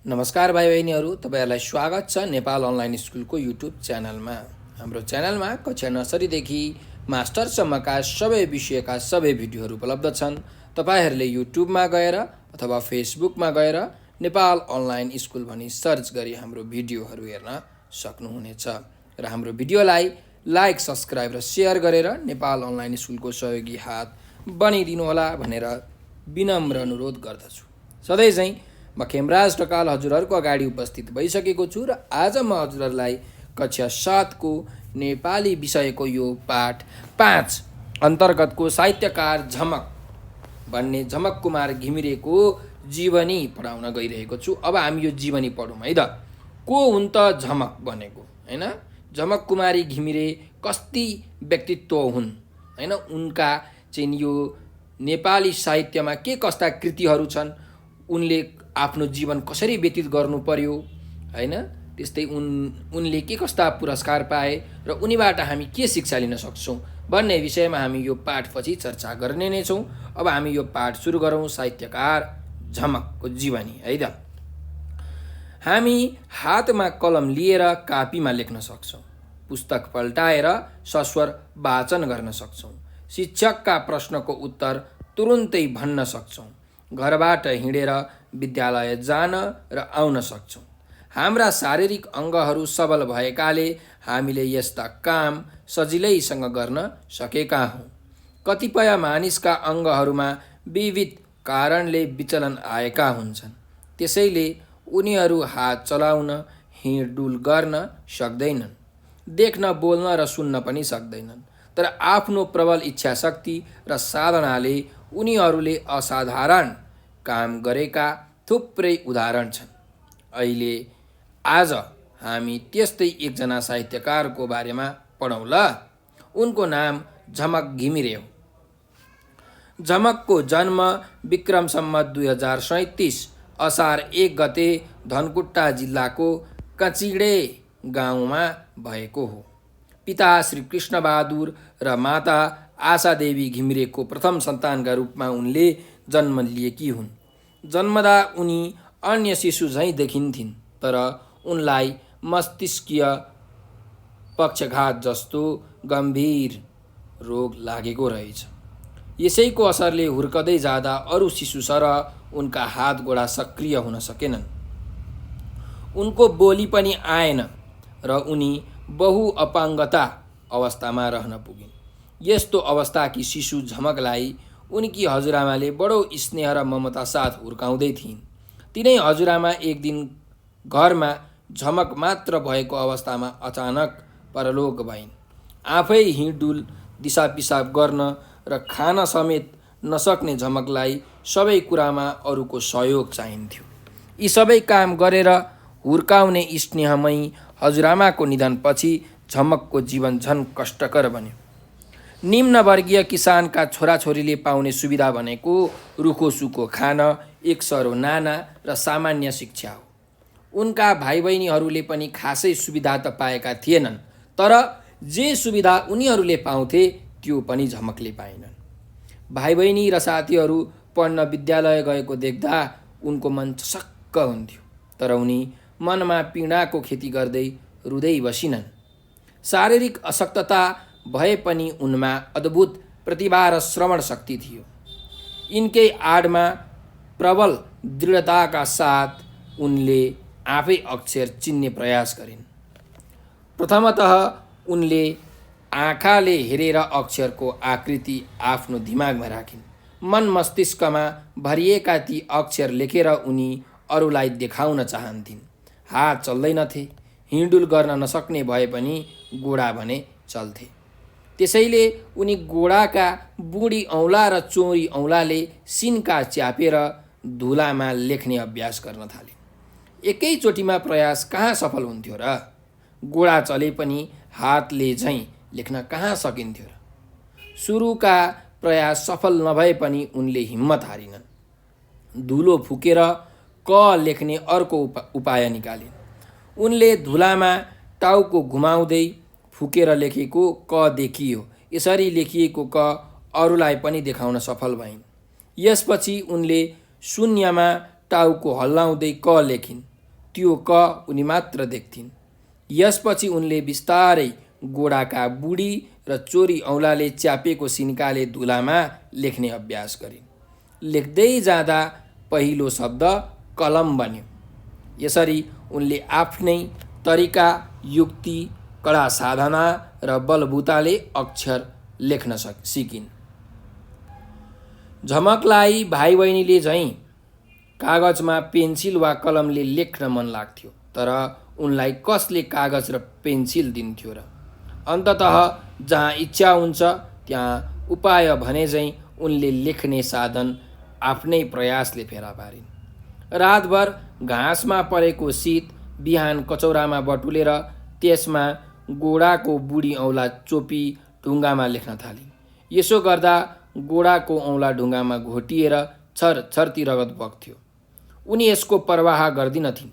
नमस्कार भाइ बहिनीहरू, तपाईहरुलाई स्वागत छ नेपाल अनलाइन स्कुलको युट्युब च्यानलमा। हाम्रो च्यानलमा कक्षा नर्सरीदेखि मास्टरसम्मका सबै विषयका सबै भिडियोहरू उपलब्ध छन्। तपाईहरुले युट्युबमा गएर अथवा फेसबुकमा गएर नेपाल अनलाइन स्कुल भनी सर्च गरी हाम्रो भिडियोहरू हेर्न सक्नुहुनेछ र हाम्रो भिडियोलाई लाइक, सब्स्क्राइब र शेयर गरेर नेपाल अनलाइन स्कुलको सहयोगी हात बनिदिनु होला भनेर विनम्र अनुरोध गर्दछु। सधैँ चाहिँ म खेमराज ढकाल हजुरहरूको अगाडि उपस्थित भइसकेको छु र आज म हजुरहरूलाई कक्षा 7 को नेपाली विषयको यो पाठ 5 अन्तर्गतको साहित्यकार झमक भन्ने झमक कुमार घिमिरेको जीवनी पढाउन गइरहेको छु। अब हामी यो जीवनी पढौँ है त। को हुन् त झमक भनेको, हैन? झमक कुमारी घिमिरे कस्ती व्यक्तित्व हुन्, हैन? उनका चाहिँ यो नेपाली साहित्यमा के कस्ता कृतिहरू छन्, उनले आफ्नो जीवन कसरी व्यतीत गर्नु पर्यो, हैन? त्यस्तै उनले के कस्ता पुरस्कार पाए र उनीबाट हामी के शिक्षा लिन सक्छौँ भन्ने विषयमा हामी यो पाठपछि चर्चा गर्ने नै छौँ। अब हामी यो पाठ सुरु गरौँ, साहित्यकार झमकको जीवनी है त। हामी हातमा कलम लिएर कापीमा लेख्न सक्छौँ, पुस्तक पल्टाएर सस्वर वाचन गर्न सक्छौँ, शिक्षकका प्रश्नको उत्तर तुरुन्तै भन्न सक्छौँ, घरबाट हिँडेर विद्यालय जान र आउन सक्छौँ। हाम्रा शारीरिक अङ्गहरू सबल भएकाले हामीले यस्ता काम सजिलैसँग गर्न सकेका हौँ। कतिपय मानिसका अङ्गहरूमा विविध कारणले विचलन आएका हुन्छन्, त्यसैले उनीहरू हात चलाउन, हिँडडुल गर्न सक्दैनन्, देख्न, बोल्न र सुन्न पनि सक्दैनन्। तर आफ्नो प्रबल इच्छा शक्ति र साधनाले उनीहरूले असाधारण काम गरेका थुप्रै उदाहरण छन्। आज हामी त्यस्तै एकजना साहित्यकारको बारेमा पढौँला। उनको नाम झमक घिमिरे हो। झमकको जन्म विक्रम सम्वत 2037 असार 1 गते धनकुटा जिल्लाको कचिडे गाउँमा भएको हो। पिता श्री कृष्णबहादुर र माता आशादेवी घिमिरेको प्रथम सन्तानका रूपमा उनले जन्म लिएकी हुन्। जन्मदा उनी अन्य शिशु झैँ देखिन्थिन्, तर उनलाई मस्तिष्कीय पक्षघात जस्तो गम्भीर रोग लागेको रहेछ। यसैको असरले हुर्कदै जाँदा अरू शिशु सरह उनका हात गोडा सक्रिय हुन सकेनन्। उनको बोली पनि आएन र उनी बहुअपाङ्गता अवस्थामा रहन पुगिन्। यस्तो अवस्थाकी शिशु झमकलाई उनकी हजुरआमाले बडो स्नेह र ममता साथ हुर्काउँदै थिइन्। तिनै हजुरआमा एक दिन घरमा झमक मात्र भएको अवस्थामा अचानक परलोक भइन्। आफै हिँडडुल, दिसा पिसाब गर्न र खान समेत नसक्ने झमकलाई सबै कुरामा अरूको सहयोग चाहिन्थ्यो। यी सबै काम गरेर हुर्काउने स्नेहमयी हजुरआमाको निधनपछि झमकको जीवन झन कष्टकर बन्यो। निम्नवर्गीय किसानका छोराछोरीले पाउने सुविधा भनेको रुखो सुखो खान, एक सरो नाना र सामान्य शिक्षा हो। उनका भाइ बहिनीहरूले पनि खासै सुविधा त पाएका थिएनन्, तर जे सुविधा उनीहरूले पाउँथे त्यो पनि झमकले पाएनन्। भाइ बहिनी र साथीहरू पढ्न विद्यालय गएको देख्दा उनको मन चसक्क हुन्थ्यो, तर उनी मनमा पीडाको खेती गर्दै रुँदै बसिनन्। शारीरिक अशक्तता भए पनि उनमा अद्भुत प्रतिभा र श्रवण शक्ति थियो। यिनकै आडमा प्रबल दृढताका साथ उनले आफै अक्षर चिन्ने प्रयास गरिन्। प्रथमतः उनले आँखाले हेरेर अक्षरको आकृति आफ्नो दिमागमा राखिन्। मन मस्तिष्कमा भरिएका ती अक्षर लेखेर उनी अरूलाई देखाउन चाहन्थिन्। हात चल्दैनथे, हिँडुल गर्न नसक्ने भए पनि गोडा भने चल्थे। त्यसैले उनी गोडाका बुढी औँला र चोरी औँलाले सिन्का च्यापेर धुलामा लेख्ने अभ्यास गर्न थालिन्। एकैचोटिमा प्रयास कहाँ सफल हुन्थ्यो र? गोडा चले पनि हातले झैँ लेख्न कहाँ सकिन्थ्यो र? सुरुका प्रयास सफल नभए पनि उनले हिम्मत हारिनन्। धुलो फुकेर क लेख्ने अर्को उपाय निकालिन्। उनले धुलामा टाउको घुमाउँदै फुकेर लेखेको क देखियो। यसरी लेखिएको क अरूलाई पनि देखाउन सफल भइन्। यसपछि उनले शून्यमा टाउको हल्लाउँदै क लेखिन्। त्यो क उनी मात्र देख्थिन्। यसपछि उनले बिस्तारै गोडाका बुढी र चोरी औँलाले च्यापेको सिन्काले धुलामा लेख्ने अभ्यास गरिन्। लेख्दै जाँदा पहिलो शब्द कलम बन्यो। यसरी उनले आफ्नै तरिका, युक्ति, कडा साधना र बलबुताले अक्षर लेख्न सिकिन्। झमकलाई भाइ बहिनीले झैँ कागजमा पेन्सिल वा कलमले लेख्न मन लाग्थ्यो, तर उनलाई कसले कागज र पेन्सिल दिन्थ्यो र? अन्ततः जहाँ इच्छा हुन्छ त्यहाँ उपाय भने झैँ उनले लेख्ने साधन आफ्नै प्रयासले फेला पारिन्। रातभर घाँसमा परेको शीत बिहान कचौरामा बटुलेर त्यसमा गोडाको बुढी औँला चोपी ढुङ्गामा लेख्न थालिन्। यसो गर्दा गोडाको औँला ढुङ्गामा घोटिएर छरछर्ती रगत बग्थ्यो। उनी यसको परवाह गर्दिनथिन्।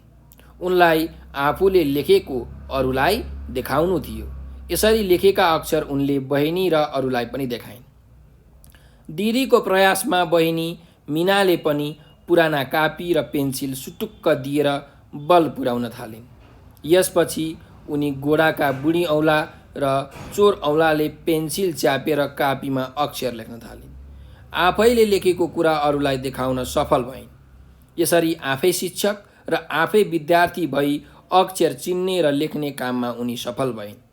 उनलाई आफूले लेखेको अरूलाई देखाउनु थियो। यसरी लेखेका अक्षर उनले बहिनी र अरूलाई पनि देखाइन्। दिदीको प्रयासमा बहिनी मिनाले पनि पुराना कापी र पेन्सिल सुटुक्क दिएर बल पुर्याउन थालिन्। यसपछि उनी गोडाका बुढी औँला र चोर औँलाले पेन्सिल च्यापेर कापीमा अक्षर लेख्न थालिन्। आफैले लेखेको कुरा अरूलाई देखाउन सफल भइन्। यसरी आफै शिक्षक र आफै विद्यार्थी भई अक्षर चिन्ने र लेख्ने काममा उनी सफल भइन्।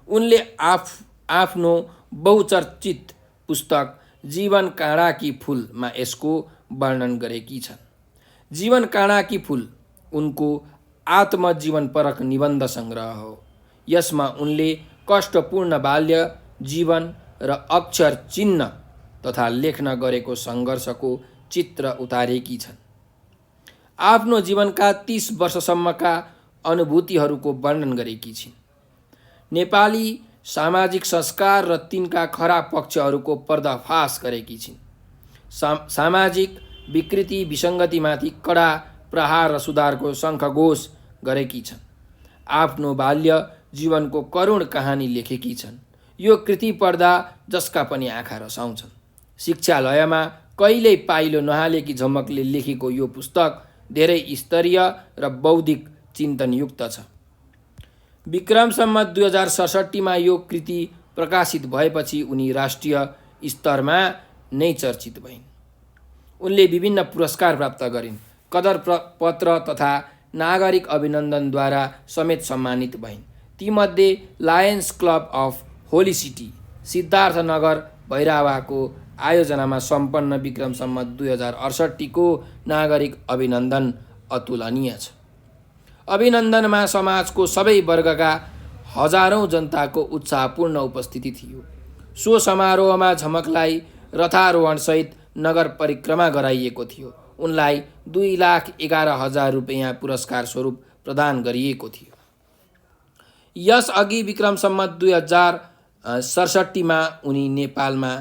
उनले आफ्नो बहुचर्चित पुस्तक जीवन काँडाकी फुलमा यसको वर्णन गरेकी छन्। जीवन काँडाकी फुल उनको आत्मजीवनपरक निबन्ध सङ्ग्रह हो। यसमा उनले कष्टपूर्ण बाल्य जीवन र अक्षर चिन्न तथा लेख्न गरेको सङ्घर्षको चित्र उतारेकी छन्। आफ्नो जीवनका 30 वर्षसम्मका अनुभूतिहरूको वर्णन गरेकी छिन्। नेपाली सामाजिक संस्कार र तिनका खराब पक्षहरूको पर्दाफास गरेकी छिन्। सामाजिक विकृति विसङ्गतिमाथि कडा प्रहार र सुधारको शङ्खघोष गरेकी छन्। आफ्नो बाल्य जीवनको करुण कहानी लेखेकी छन्। यो कृति पढ्दा जसका पनि आँखा रसाउँछन्। शिक्षालयमा कहिल्यै पाइलो नहालेकी झमकले लेखेको यो पुस्तक धेरै स्तरीय र बौद्धिक चिन्तनयुक्त छ। विक्रम सम्वत 2067 यो कृति प्रकाशित भएपछि उनी राष्ट्रिय स्तरमा नै चर्चित भइन्। उनले विभिन्न पुरस्कार प्राप्त गरिन्। कदर पत्र तथा नागरिक अभिनन्दनद्वारा समेत सम्मानित भइन्। तीमध्ये Lions Club of Holy City Siddharthnagar भैरवाको आयोजनामा सम्पन्न विक्रम सम्वत 2068 को नागरिक अभिनन्दन अतुलनीय छ। अभिनन्दनमा समाजको सबै वर्गका हजारौं जनताको उत्साहपूर्ण उपस्थिति थियो। सो समारोहमा झमकलाई रथारोहणसहित नगर परिक्रमा गराइएको थियो। उनलाई 2,11,000 रुपैयाँ पुरस्कार स्वरूप प्रदान गरिएको थियो। यसअघि विक्रम सम्वत 2067 मा उनी नेपालमा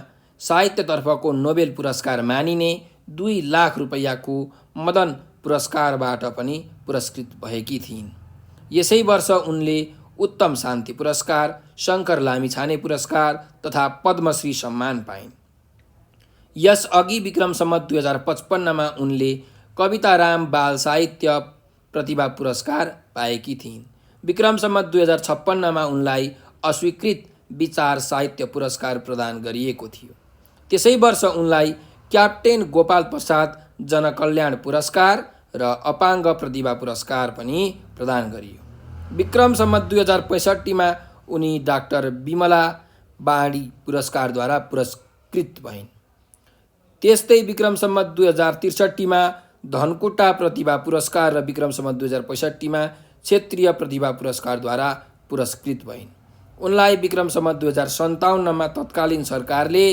साहित्यतर्फको नोबेल पुरस्कार मानिने 2 लाख रुपैयाँको मदन पुरस्कारबाट पनि पुरस्कृत भएकी थिइन्। यसै वर्ष उनले उत्तम शान्ति पुरस्कार, शङ्कर लामिछाने पुरस्कार तथा पद्मश्री सम्मान पाइन्। यसअघि विक्रम सम्वत 2055 मा उनले कविताराम बाल साहित्य प्रतिभा पुरस्कार पाएकी थिइन्। विक्रम सम्वत 2056 मा उनलाई अस्वीकृत विचार साहित्य पुरस्कार प्रदान गरिएको थियो। त्यसै वर्ष उनलाई क्याप्टेन गोपाल प्रसाद जनकल्याण पुरस्कार र अपाङ्ग प्रतिभा पुरस्कार पनि प्रदान गरियो। विक्रम सम्वत 2065 मा उनी डाक्टर विमला बाडी पुरस्कारद्वारा पुरस्कृत भइन्। त्यस्तै विक्रम सम्वत 2063 मा धनकुटा प्रतिभा पुरस्कार र विक्रम सम्वत 2065 मा क्षेत्रीय प्रतिभा पुरस्कारद्वारा पुरस्कृत भइन्। उनलाई विक्रम सम्वत 2057 मा तत्कालीन सरकारले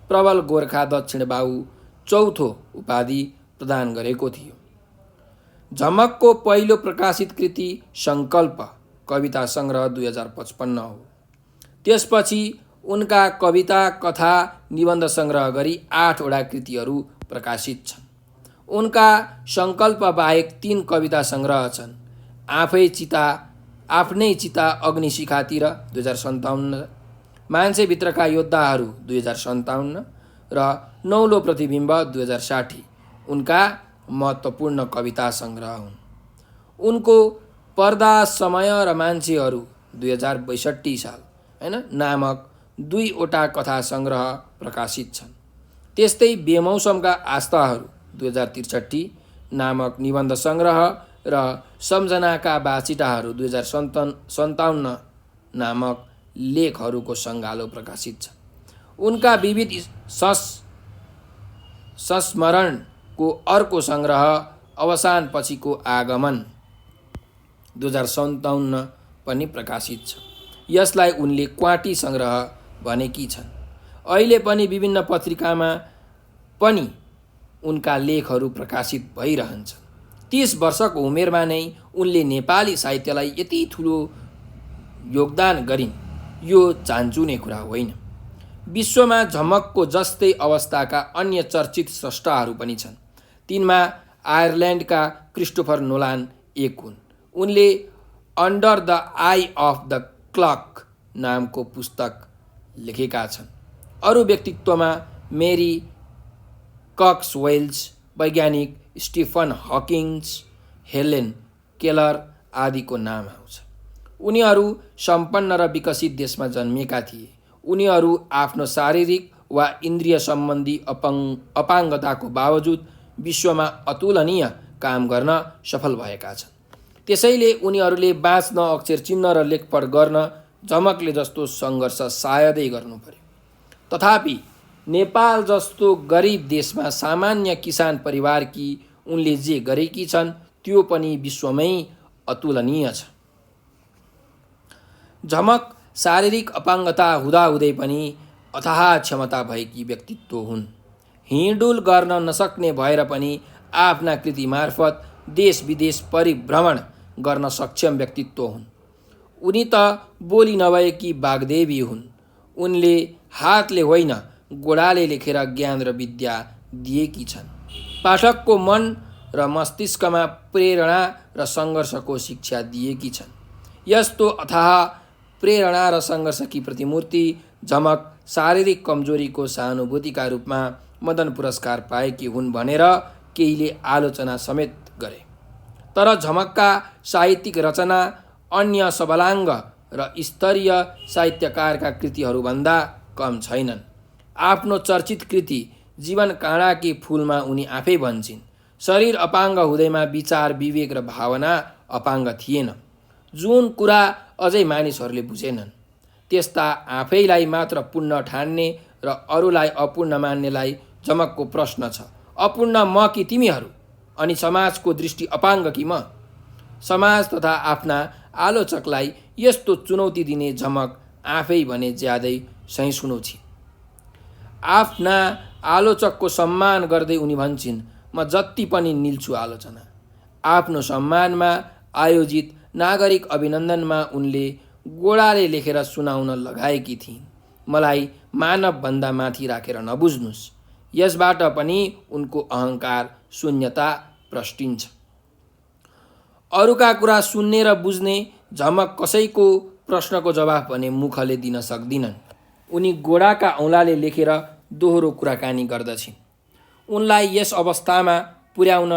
प्रबल गोर्खा दक्षिण बाहु चौथो उपाधि प्रदान गरेको थियो। झमकको पहिलो प्रकाशित कृति सङ्कल्प कविता सङ्ग्रह 2055 हो। त्यसपछि उनका कविता, कथा, निबन्ध सङ्ग्रह गरी 8 वटा कृतिहरू प्रकाशित छन्। उनका सङ्कल्प बाहेक 3 कविता सङ्ग्रह छन्। आफ्नै चिता अग्निशिखातिर 2057, मान्छेभित्रका योद्धाहरू 2057 र नौलो प्रतिबिम्ब 2060 उनका महत्त्वपूर्ण कविता सङ्ग्रह हुन्। उनको पर्दा समय र मान्छेहरू 2062 साल हैन नामक 2वटा कथा सङ्ग्रह प्रकाशित छन्। त्यस्तै बेमौसमका आस्थाहरू 2063 नामक निबन्ध सङ्ग्रह र सम्झनाका बाचिटाहरू 2057 नामक लेखहरूको सङ्गालो प्रकाशित छ। उनका विविध संस्मरणको अर्को सङ्ग्रह अवसान पछिको आगमन 2057 पनि प्रकाशित छ। यसलाई उनले क्वाँटी सङ्ग्रह भनेकी छन्। अहिले पनि विभिन्न पत्रिकामा पनि उनका लेखहरू प्रकाशित भइरहन्छन्। 30 वर्षको उमेरमा नै उनले नेपाली साहित्यलाई यति ठुलो योगदान गरिन्, यो चान्चुने कुरा होइन। विश्वमा झमकको जस्तै अवस्थाका अन्य चर्चित स्रष्टाहरू पनि छन्। तिनमा आयरल्यान्डका क्रिस्टोफर नोलान एक हुन्। उनले under the I of the clock नामको पुस्तक लेखेका छन्। अरू व्यक्तित्वमा मेरी कक्सवेल्स, वैज्ञानिक स्टिफन हकिन्स, हेलेन केलर आदिको नाम आउँछ। उनीहरू सम्पन्न र विकसित देशमा जन्मिएका थिए। उनीहरू आफ्नो शारीरिक वा इन्द्रिय सम्बन्धी अपाङ्गताको बावजुद विश्वमा अतुलनीय काम गर्न सफल भएका छन्। त्यसैले उनीहरूले बाँच्न, अक्षर चिन्ह र लेखपढ गर्न झमकले जस्तो सङ्घर्ष सायदै गर्नु पर्यो। तथापि नेपाल जस्तो गरिब देशमा सामान्य किसान परिवारकी उनले जे गरेकी छन् त्यो पनि विश्वमै अतुलनीय छ। झमक शारीरिक अपाङ्गता हुँदाहुँदै पनि अथाह क्षमता भएकी व्यक्तित्व हुन्। हिँडुल गर्न नसक्ने भएर पनि आफ्ना कृति मार्फत देश विदेश परिभ्रमण गर्न सक्षम व्यक्तित्व हुन्। उनी त बोली नभएकी वाग्देवी हुन्। उनले हातले होइन गोडाले लेखेर ज्ञान र विद्या दिएकी छन्। पाठकको मन र मस्तिष्कमा प्रेरणा र सङ्घर्षको शिक्षा दिएकी छन्। यस्तो अथाह प्रेरणा र सङ्घर्षकी प्रतिमूर्ति झमक शारीरिक कमजोरीको सहानुभूतिका रूपमा मदन पुरस्कार पाएकी हुन् भनेर केहीले आलोचना समेत गरे। तर झमकका साहित्यिक रचना अन्य सबलाङ्ग र स्तरीय साहित्यकारका कृतिहरूभन्दा कम छैनन्। आफ्नो चर्चित कृति जीवन काँडाकी फुलमा उनी आफै भन्छन्, शरीर अपाङ्ग हुँदैमा विचार, विवेक र भावना अपाङ्ग थिएन। जुन कुरा अझै मानिसहरूले बुझेनन्, त्यस्ता आफैलाई मात्र पूर्ण ठान्ने र अरूलाई अपूर्ण मान्नेलाई झमकको प्रश्न छ, अपूर्ण म कि तिमीहरू? अनि समाजको दृष्टि अपाङ्ग कि म? समाज तथा आफ्ना आलोचकलाई यस्तो चुनौती दिने झमक आफै भने ज्यादै सहिष्णु छिन्। आफ्ना आलोचकको सम्मान गर्दै उनी भन्छन्, म जति पनि निल्छु आलोचना। आफ्नो सम्मानमा आयोजित नागरिक अभिनन्दनमा उनले गोडाले लेखेर सुनाउन लगाएकी थिइन्, मलाई मानवभन्दा माथि राखेर नबुझ्नुस्। यसबाट पनि उनको अहङ्कार शून्यता प्रष्टिन्छ। अरूका कुरा सुन्ने र बुझ्ने झमक कसैको प्रश्नको जवाफ भने मुखले दिन सक्दिनन्। उनी गोडाका औँलाले लेखेर दोहोरो कुराकानी गर्दछिन्। उनलाई यस अवस्थामा पुर्याउन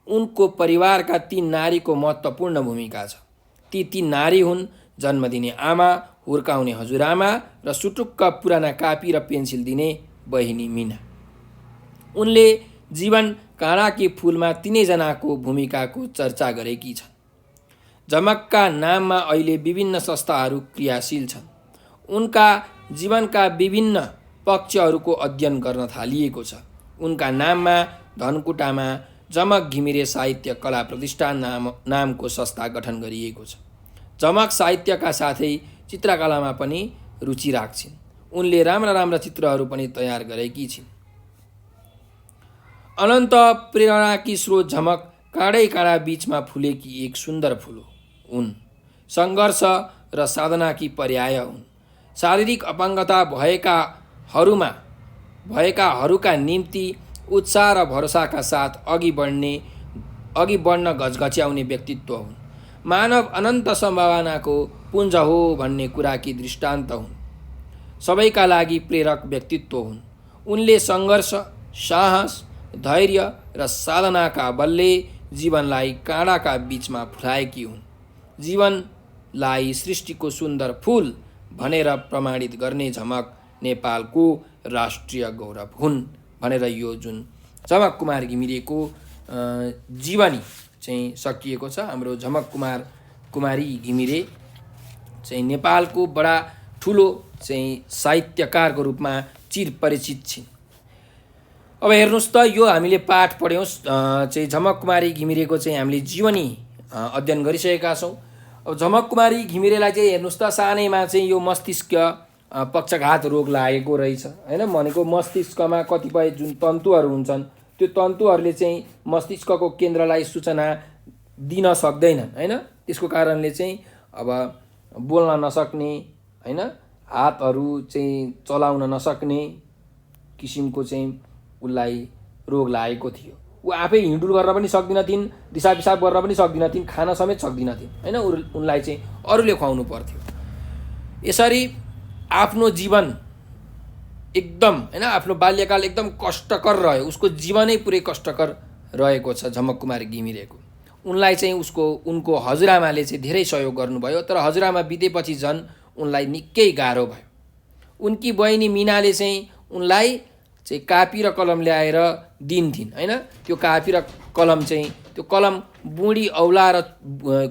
उनको परिवारका 3 नारीको महत्त्वपूर्ण भूमिका छ। ती 3 नारी हुन् जन्म दिने आमा, हुर्काउने हजुरआमा र सुटुक्क पुराना कापी र पेन्सिल दिने बहिनी मिना। उनले जीवन काँडाकी फुलमा तिनैजनाको भूमिकाको चर्चा गरेकी छन्। झमकका नाममा अहिले विभिन्न संस्थाहरू क्रियाशील छन्। उनका जीवनका विभिन्न पक्षहरूको अध्ययन गर्न थालिएको छ। उनका नाममा धनकुटामा झमक घिमिरे साहित्य कला प्रतिष्ठान नामको संस्था गठन गरिएको छ। झमक साहित्यका साथै चित्रकलामा पनि रुचि राख्छिन्। उनले राम्रा चित्रहरू पनि तयार गरेकी छिन्। अनन्त प्रेरणाकी स्रोत झमक काँडै काँडा बीचमा फुलेकी एक सुन्दर फुल हुन्। सङ्घर्ष र साधनाकी पर्याय हुन्। शारीरिक अपाङ्गता भएकाहरूका निम्ति उत्साह र भरोसाका साथ अघि बढ्न घचघच्याउने व्यक्तित्व हुन्। मानव अनन्त सम्भावनाको पुञ्ज हो भन्ने कुराकी दृष्टान्त हुन्। सबैका लागि प्रेरक व्यक्तित्व हुन्। उनले सङ्घर्ष, साहस, धैर्य र साधनाका बलले जीवनलाई काँडाका बीचमा फुलाएकी हुन्। जीवनलाई सृष्टिको सुन्दर फूल भनेर प्रमाणित गर्ने झमक नेपालको राष्ट्रिय गौरव हुन् भनेर यो जुन झमक कुमार घिमिरेको जीवनी चाहिँ सकिएको छ। हाम्रो झमक कुमारी घिमिरे चाहिँ नेपालको बडा ठुलो चाहिँ साहित्यकारको रूपमा चिरपरिचित छिन्। अब हेर्नुहोस् त, यो हामीले पाठ पढ्यौँ चाहिँ झमक कुमारी घिमिरेको चाहिँ हामीले जीवनी अध्ययन गरिसकेका छौँ। अब झमक कुमारी घिमिरेलाई चाहिँ हेर्नुहोस् त, सानैमा चाहिँ यो मस्तिष्क पक्षघात रोग लागेको रहेछ होइन। भनेको मस्तिष्कमा कतिपय जुन तन्तुहरू हुन्छन् त्यो तन्तुहरूले चाहिँ मस्तिष्कको केन्द्रलाई सूचना दिन सक्दैनन् होइन। त्यसको कारणले चाहिँ अब बोल्न नसक्ने होइन, हातहरू चाहिँ चलाउन नसक्ने किसिमको चाहिँ उसलाई रोग लागेको थियो। ऊ आफै हिँडुल गर्न पनि सक्दिनथिन्, दिसा पिसाब गर्न पनि सक्दिनथिन्, खान समेत सक्दिनथिन् होइन। उनलाई चाहिँ अरूले खुवाउनु पर्थ्यो। यसरी आफ्नो जीवन एकदम होइन, आफ्नो बाल्यकाल एकदम कष्टकर रह्यो। उसको जीवनै पुरै कष्टकर रहेको छ झमक कुमारी घिमिरेको। उनलाई चाहिँ उनको हजुरआमाले चाहिँ धेरै सहयोग गर्नुभयो, तर हजुरआमा बितेपछि झन् उनलाई निकै गाह्रो भयो। उनकी बहिनी मिनाले चाहिँ उनलाई चाहिँ कापी र कलम ल्याएर दिन्थिन् होइन। त्यो कापी र कलम चाहिँ त्यो कलम बुढी औँला र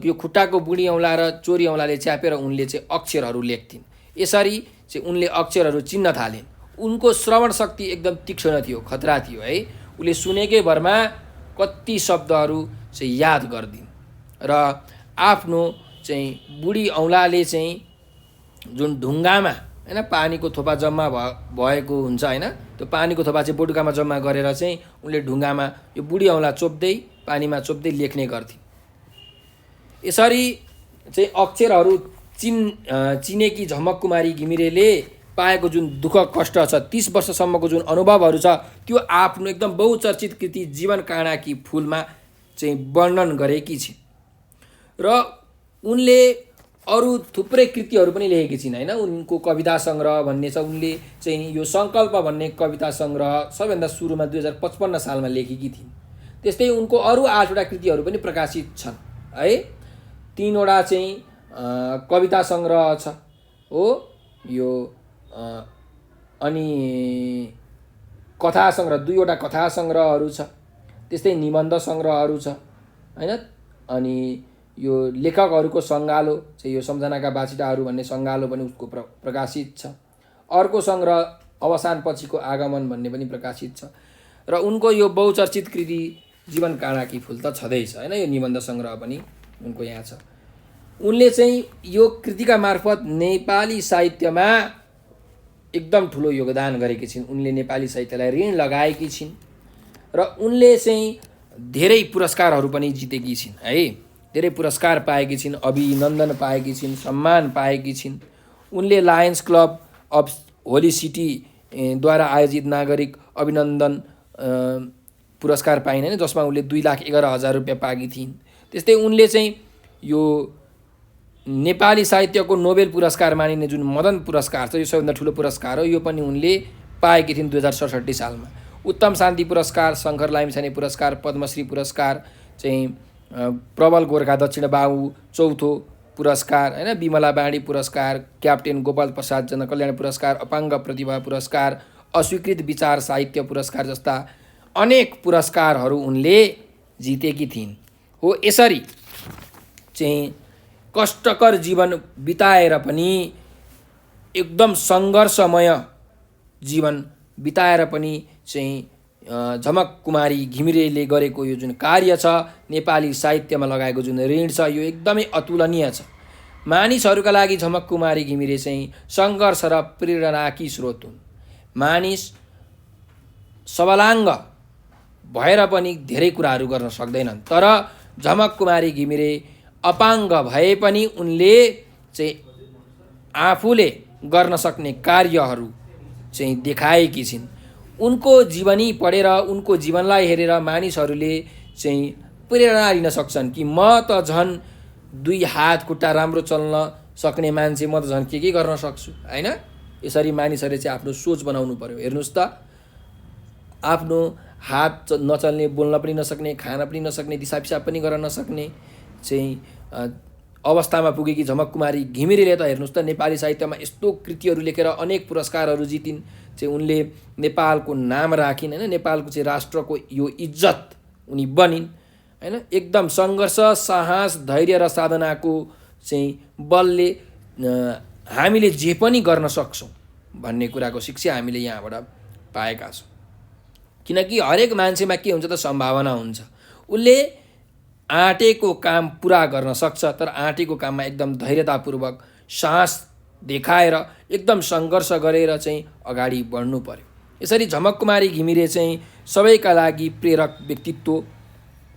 यो खुट्टाको बुढी औँला र चोरी औँलाले च्यापेर उनले चाहिँ अक्षरहरू लेख्थिन्। यसरी चाहिँ उनले अक्षरहरू चिन्न थालिन्। उनको श्रवण शक्ति एकदम तीक्ष्ण थियो, खतरा थियो है। उसले सुनेकै भरमा कति शब्दहरू चाहिँ याद गर्दिन् र आफ्नो चाहिँ बुढी औँलाले चाहिँ जुन ढुङ्गामा होइन पानीको थोपा जम्मा भएको हुन्छ होइन, त्यो पानीको थोपा चाहिँ बोटुकामा जम्मा गरेर चाहिँ उनले ढुङ्गामा यो बुढी औँला चोप्दै पानीमा चोप्दै लेख्ने गर्थिन्। यसरी चाहिँ अक्षरहरू चिनेकी झमक कुमारी घिमिरेले पाएको जुन दुःख कष्ट छ, 30 वर्षसम्मको जुन अनुभवहरू छ, त्यो आफ्नो एकदम बहुचर्चित कृति जीवन काँडाकी फुलमा चाहिँ वर्णन गरेकी छिन्। र उनले अरू थुप्रै कृतिहरू पनि लेखेकी छिन् होइन। उनको कविता सङ्ग्रह भन्ने छ, उनले चाहिँ यो सङ्कल्प भन्ने कविता सङ्ग्रह सबैभन्दा सुरुमा 2055 सालमा लेखेकी थिइन्। त्यस्तै उनको अरू 8वटा कृतिहरू पनि प्रकाशित छन् है। 3वटा चाहिँ कविता सङ्ग्रह छ हो यो, अनि कथा सङ्ग्रह 2वटा कथा सङ्ग्रहहरू छ, त्यस्तै निबन्ध सङ्ग्रहहरू छ होइन। अनि यो लेखकहरूको सङ्गालो चाहिँ यो सम्झनाका बाछिटाहरू भन्ने सङ्गालो पनि उसको प्रकाशित छ। अर्को सङ्ग्रह अवसान पछिको आगमन भन्ने पनि प्रकाशित छ। र उनको यो बहुचर्चित कृति जीवन काँडाकी फुल त छँदैछ होइन। यो निबन्ध सङ्ग्रह पनि उनको यहाँ छ। उनले चाहिँ यो कृतिका मार्फत नेपाली साहित्यमा एकदम ठुलो योगदान गरेकी छिन्। उनले नेपाली साहित्यलाई ऋण लगाएकी छिन् र उनले चाहिँ धेरै पुरस्कारहरू पनि जितेकी छिन् है। धेरै पुरस्कार पाएकी छिन्, अभिनन्दन पाएकी छिन्, सम्मान पाएकी छिन्। उनले Lions Club of Holy City द्वारा आयोजित नागरिक अभिनन्दन पुरस्कार पाइन् होइन, जसमा उनले 2,11,000 रुपियाँ पाएकी थिइन्। त्यस्तै उनले चाहिँ यो नेपाली साहित्यको नोबेल पुरस्कार मानिने जुन मदन पुरस्कार छ, यो सबैभन्दा ठुलो पुरस्कार हो, यो पनि उनले पाएकी थिइन् 2067 सालमा। उत्तम शान्ति पुरस्कार, शङ्कर लामिछाने पुरस्कार, पद्मश्री पुरस्कार चाहिँ प्रबल गोर्खा दक्षिण बाहु 4थो पुरस्कार होइन, बिमला बाँडी पुरस्कार, क्याप्टेन गोपाल प्रसाद जनकल्याण पुरस्कार, अपाङ्ग प्रतिभा पुरस्कार, अस्वीकृत विचार साहित्य पुरस्कार जस्ता अनेक पुरस्कारहरू उनले जितेकी थिइन् हो। यसरी चाहिँ कष्टकर जीवन बिताएर पनि एकदम सङ्घर्षमय जीवन बिताएर पनि चाहिँ झमक कुमारी घिमिरेले गरेको यो जुन कार्य छ, नेपाली साहित्यमा लगाएको जुन ऋण छ, यो एकदमै अतुलनीय छ। मानिसहरूका लागि झमक कुमारी घिमिरे चाहिँ सङ्घर्ष र प्रेरणाकी स्रोत हुन्। मानिस सबलाङ्ग भएर पनि धेरै कुराहरू गर्न सक्दैनन्, तर झमक कुमारी घिमिरे अपाङ्ग भए पनि उनले चाहिँ आफूले गर्न सक्ने कार्यहरू चाहिँ देखाएकी छिन्। उनको जीवनी पढेर, उनको जीवनलाई हेरेर मानिसहरूले चाहिँ प्रेरणा लिन सक्छन् कि म त झन् 2 हात खुट्टा राम्रो चल्न सक्ने मान्छे, म त झन् के गर्न सक्छु होइन। यसरी मानिसहरूले चाहिँ आफ्नो सोच बनाउनु पर्यो। हेर्नुहोस् त, आफ्नो हात नचल्ने, बोल्न पनि नसक्ने, खान पनि नसक्ने, दिसा पिसाब पनि गर्न नसक्ने चाहिँ अवस्थामा पुगेकी झमककुमारी घिमिरेले त हेर्नुहोस् त नेपाली साहित्यमा यस्तो कृतिहरू लेखेर अनेक पुरस्कारहरू जितिन्। चाहिँ उनले नेपालको नाम राखिन् होइन, नेपालको चाहिँ राष्ट्रको यो इज्जत उनी बनिन् होइन। एकदम सङ्घर्ष, साहस, धैर्य र साधनाको चाहिँ बलले हामीले जे पनि गर्न सक्छौँ भन्ने कुराको शिक्षा हामीले यहाँबाट पाएका छौँ। किनकि हरेक मान्छेमा के हुन्छ त, सम्भावना हुन्छ। उसले आँटेको काम पुरा गर्न सक्छ, तर आँटेको काममा एकदम धैर्यतापूर्वक साहस देखाएर एकदम सङ्घर्ष गरेर चाहिँ अगाडि बढ्नु पर्यो। यसरी झमककुमारी घिमिरे चाहिँ सबैका लागि प्रेरक व्यक्तित्व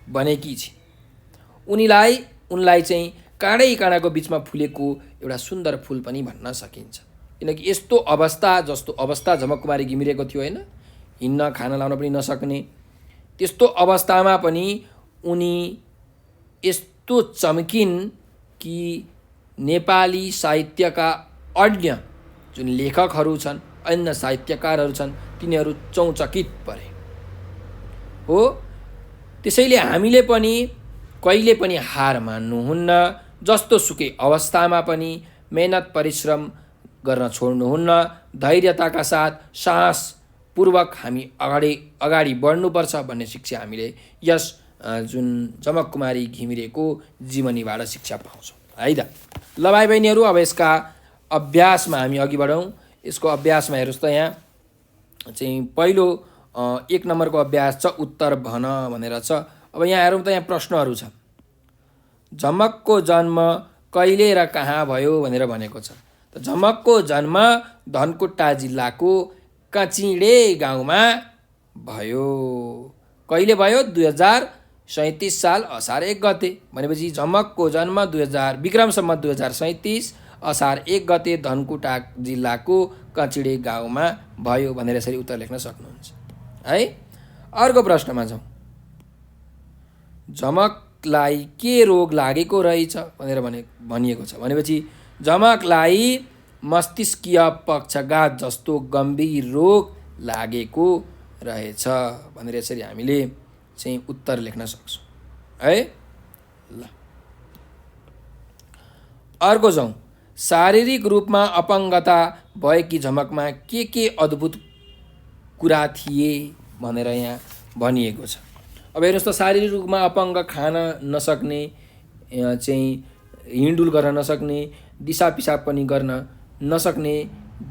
बनेकी छिन्। उनलाई चाहिँ काँडै काँडाको बिचमा फुलेको एउटा सुन्दर फुल पनि भन्न सकिन्छ। किनकि यस्तो अवस्था जस्तो अवस्था झमककुमारी घिमिरेको थियो होइन, हिँड्न खान लाउन पनि नसक्ने, त्यस्तो अवस्थामा पनि उनी यस्तो चम्किन् कि नेपाली साहित्यका अन्य जुन लेखकहरू छन्, अन्य साहित्यकारहरू छन्, तिनीहरू चौचकित परे हो। त्यसैले हामीले पनि कहिले पनि हार मान्नुहुन्न, जस्तो सुकै अवस्थामा पनि मेहनत परिश्रम गर्न छोड्नुहुन्न, धैर्यताका साथ साहसपूर्वक हामी अगाडि बढ्नुपर्छ भन्ने शिक्षा हामीले यस जुन झमककुमारी घिमिरेको जीवनीबाट शिक्षा पाउँछौँ है त। ल भाइ बहिनीहरू, अब यसका अभ्यासमा हामी अघि बढौँ। यसको अभ्यासमा हेर्नुहोस् त, यहाँ चाहिँ पहिलो 1 नम्बरको अभ्यास छ उत्तर भन भनेर छ। अब यहाँ हेरौँ त, यहाँ प्रश्नहरू छ। झमकको जन्म कहिले र कहाँ भयो भनेर भनेको छ। त झमकको जन्म धनकुटा जिल्लाको कचिडे गाउँमा भयो। कहिले भयो? 2037 साल असार 1 गते। भनेपछि झमकको जन्म विक्रम सम्वत 2037 असार 1 गते धनकुटा जिल्लाको कचिडे गाउँमा भयो भनेर यसरी उत्तर लेख्न सक्नुहुन्छ है। अर्को प्रश्नमा जाउँ। झमकलाई के रोग लागेको रहेछ भनेर भनिएको छ। भनेपछि झमकलाई मस्तिष्कीय पक्षघात जस्तो गम्भीर रोग लागेको रहेछ भनेर यसरी हामीले चाहिँ उत्तर लेख्न सक्छौँ है। ल अर्को जाउँ। शारीरिक रूपमा अपङ्गता भएकी झमकमा के अद्भुत कुरा थिए भनेर यहाँ भनिएको छ। अब हेर्नुहोस् त, शारीरिक रूपमा अपङ्ग, खान नसक्ने, चाहिँ हिँडुल गर्न नसक्ने, दिसा पिसाब पनि गर्न नसक्ने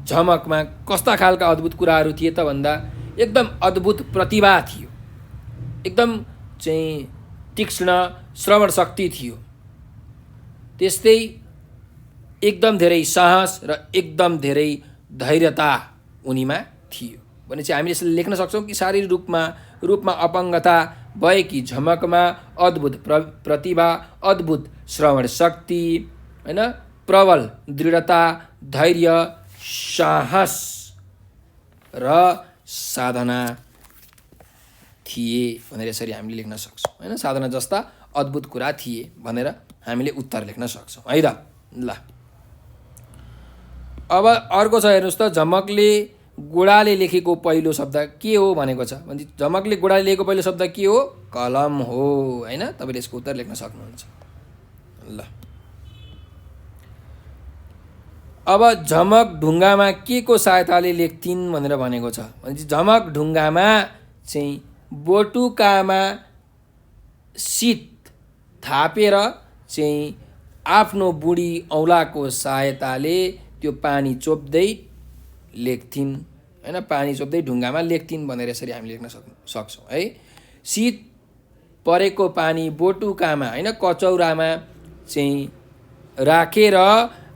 झमकमा कस्ता खालका अद्भुत कुराहरू थिए त भन्दा एकदम अद्भुत प्रतिभा थियो, एकदम चाहिँ तीक्ष्ण श्रवण शक्ति थियो, त्यस्तै एकदम धेरै साहस र एकदम धेरै धैर्यता उनीमा थियो। भनेपछि हामीले यसले लेख्न सक्छौँ कि शारीरिक रूपमा अपङ्गता भएकी झमकमा अद्भुत प्रतिभा, अद्भुत श्रवण शक्ति होइन, प्रबल दृढता, धैर्य, साहस र साधना थिए भनेर यसरी हामीले लेख्न सक्छौँ होइन। साधना जस्ता अद्भुत कुरा थिए भनेर हामीले उत्तर लेख्न सक्छौँ है त। ल अब अर्को छ, हेर्नुहोस् त। झमकले गोडाले लेखेको पहिलो शब्द के हो भनेको छ। भने झमकले गोडाले लेखेको पहिलो शब्द के हो? कलम हो होइन। तपाईँले यसको उत्तर लेख्न सक्नुहुन्छ। ल अब झमक ढुङ्गामा के को सहायताले लेख्थिन् भनेर भनेको छ। भने झमक ढुङ्गामा चाहिँ बोटुकामा शीत थापेर चाहिँ आफ्नो बुढी औँलाको सहायताले त्यो पानी चोप्दै लेख्थिन् होइन। पानी चोप्दै ढुङ्गामा लेख्थिन् भनेर यसरी हामी लेख्न सक्छौँ है। शीत परेको पानी बोटुकामा होइन, कचौरामा चाहिँ राखेर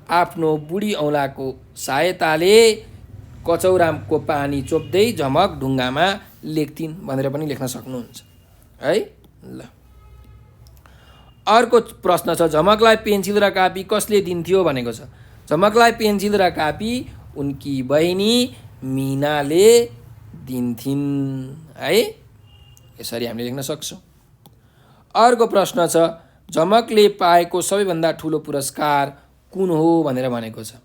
आफ्नो बुढी औँलाको सहायताले कचौराको पानी चोप्दै झमक ढुङ्गामा लेख्थिन् भनेर पनि लेख्न सक्नुहुन्छ है। ल अर्को प्रश्न छ। झमकलाई पेन्सिल र कापी कसले दिन्थ्यो भनेको छ। झमकलाई पेन्सिल र कापी उनकी बहिनी मिनाले दिन्थिन् है। यसरी हामीले लेख्न सक्छौँ। अर्को प्रश्न छ। झमकले पाएको सबैभन्दा ठुलो पुरस्कार कुन हो भनेर भनेको छ।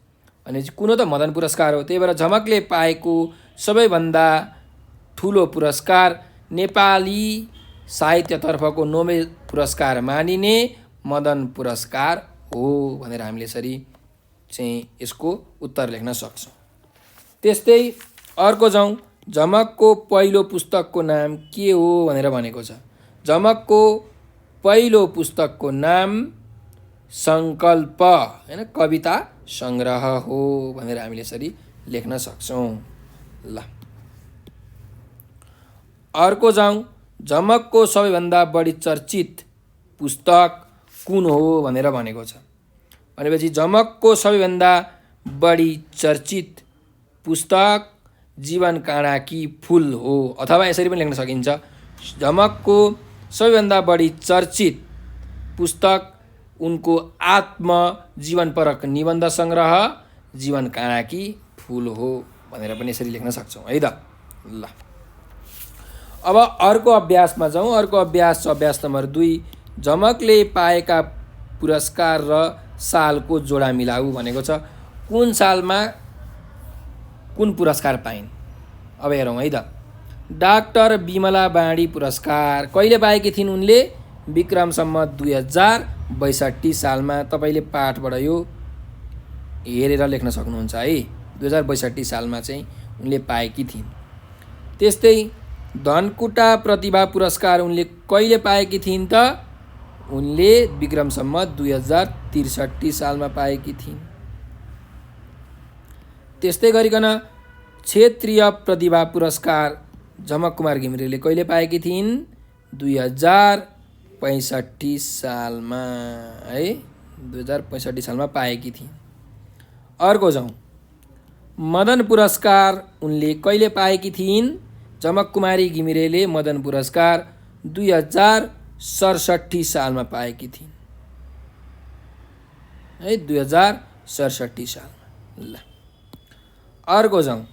अनि कुन हो त? मदन पुरस्कार हो। त्यही भएर झमकले पाएको सबैभन्दा ठुलो पुरस्कार नेपाली साहित्यतर्फको नोबेल पुरस्कार मानिने मदन पुरस्कार हो भनेर हामीले यसरी चाहिँ यसको उत्तर लेख्न सक्छौँ। त्यस्तै अर्को जाउँ, झमकको पहिलो पुस्तकको नाम के हो भनेर भनेको छ। झमकको पहिलो पुस्तकको नाम सङ्कल्प हैन कविता सङ्ग्रह हो भनेर हामीले यसरी लेख्न सक्छौँ। ल अर्को जाउँ, झमकको सबैभन्दा बढी चर्चित पुस्तक कुन हो भनेर भनेको छ। भनेपछि झमकको सबैभन्दा बढी चर्चित पुस्तक जीवन काँडाकी फुल हो, अथवा यसरी पनि लेख्न सकिन्छ, झमकको सबैभन्दा बढी चर्चित पुस्तक उनको आत्मजीवनपरक निबन्ध सङ्ग्रह जीवन काँडाकी फुल हो भनेर पनि यसरी लेख्न सक्छौँ है त। ल अब अर्को अभ्यासमा जाउँ। अर्को अभ्यास छ अभ्यास नम्बर 2, झमकले पाएका पुरस्कार र सालको जोडा मिलाऊ भनेको छ। कुन सालमा कुन पुरस्कार पाइन् अब हेरौँ है त। डाक्टर बिमला बाँडी पुरस्कार कहिले पाएकी थिइन् उनले? विक्रम सम्वत 2062 सालमा। तपाईँले पाठबाट यो हेरेर लेख्न सक्नुहुन्छ है। 2062 सालमा चाहिँ उनले पाएकी थिइन्। त्यस्तै धनकुटा प्रतिभा पुरस्कार उनले कहिले पाएकी थिइन् त? उनले विक्रम सम्वत 2063 सालमा पाएकी थिइन्। त्यस्तै गरिकन क्षेत्रीय प्रतिभा पुरस्कार झमक कुमार घिमिरेले कहिले पाएकी थिइन्? 2065 सालमा है, 2065 सालमा पाएकी थिइन्। अर्को जाउँ, मदन पुरस्कार उनले कहिले पाएकी थिइन्? झमक कुमारी घिमिरेले मदन पुरस्कार 2067 सालमा पाएकी थिइन् है, 2067 सालमा। ल अर्को जाउँ,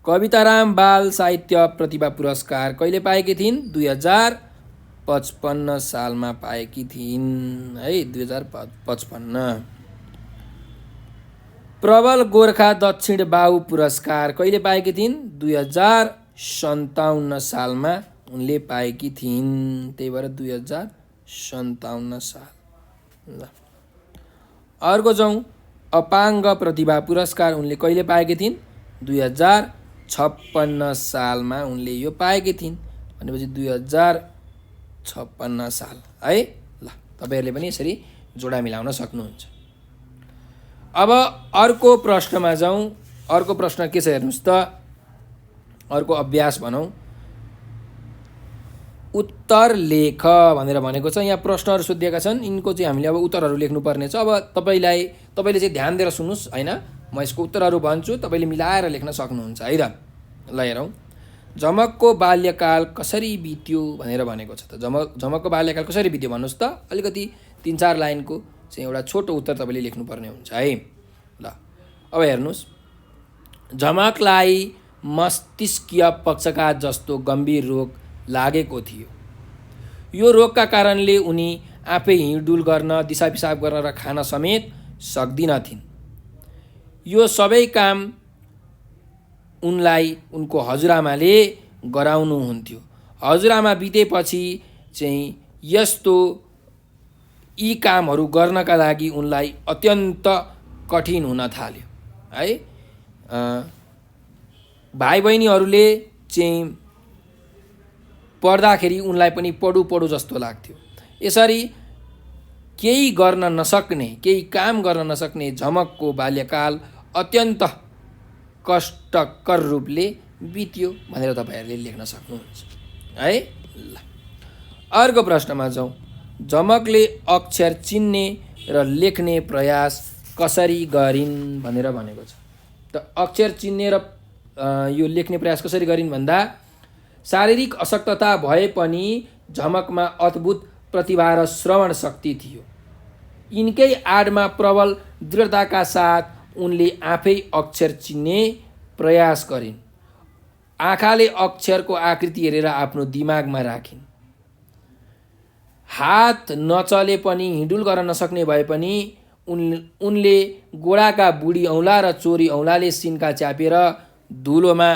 कविताराम बाल साहित्य प्रतिभा पुरस्कार कहिले पाएकी थिइन्? 2055 सालमा पाएकी थिइन् है, 2055। प्रबल गोर्खा दक्षिण बाहु पुरस्कार कहिले पाएकी थिइन्? 2057 सालमा उनले पाएकी थिइन्, त्यही भएर 2057 साल। ल अर्को जाउँ, अपाङ्ग प्रतिभा पुरस्कार उनले कहिले पाएकी थिइन्? 2056 सालमा उनले यो पाएकी थिइन्, भनेपछि 2056 साल है। ल तपाईँहरूले पनि यसरी जोडा मिलाउन सक्नुहुन्छ। अब अर्को प्रश्नमा जाउँ। अर्को प्रश्न के छ हेर्नुहोस् त। अर्को अभ्यास भनौँ, उत्तर लेख भनेर भनेको छ। यहाँ प्रश्नहरू सोधिएका छन्, यिनको चाहिँ हामीले अब उत्तरहरू लेख्नुपर्ने छ। अब तपाईँले चाहिँ ध्यान दिएर सुन्नुहोस् हैन, म यसको उत्तरहरू भन्छु, तपाईँले मिलाएर लेख्न सक्नुहुन्छ है त। ल हेरौँ, झमकको बाल्यकाल कसरी बित्यो भनेर भनेको छ। त झमकको बाल्यकाल कसरी बित्यो भन्नुहोस् त। अलिकति 3-4 लाइनको चाहिँ एउटा छोटो उत्तर तपाईँले लेख्नुपर्ने हुन्छ है। ल अब हेर्नुहोस्, झमकलाई मस्तिष्कीय पक्षघात जस्तो गम्भीर रोग लागेको थियो। यो रोगका कारणले उनी आफै हिँडडुल गर्न, दिसा पिसाब गर्न र खान समेत सक्दिनथिन्। यो सबै काम उनलाई उनको हजुरआमाले गराउनुहुन्थ्यो। हजुरआमा बितेपछि चाहिँ यी कामहरू गर्नका लागि उनलाई अत्यन्त कठिन हुन थाल्यो है। भाइ बहिनीहरूले चाहिँ पढ्दाखेरि उनलाई पनि पढु जस्तो लाग्थ्यो। यसरी केही गर्न नसक्ने, केही काम गर्न नसक्ने झमकको बाल्यकाल अत्यन्त कष्टकर रूपले बित्यो भनेर तपाईँहरूले लेख्न सक्नुहुन्छ है। ल अर्को प्रश्नमा जाउँ, झमकले अक्षर चिन्ने र लेख्ने प्रयास कसरी गरिन् भनेर भनेको छ। त अक्षर चिन्ने र यो लेख्ने प्रयास कसरी गरिन् भन्दा, शारीरिक अशक्तता भए पनि झमकमा अद्भुत प्रतिभा र श्रवण शक्ति थियो। यिनकै आडमा प्रबल दृढताका साथ उनले आफै अक्षर चिन्ने प्रयास गरिन्। आँखाले अक्षरको आकृति हेरेर आफ्नो दिमागमा राखिन्। हात नचले पनि, हिँडुल गर्न नसक्ने भए पनि उनले गोडाका बुढी औँला र चोरी औँलाले सिन्का च्यापेर धुलोमा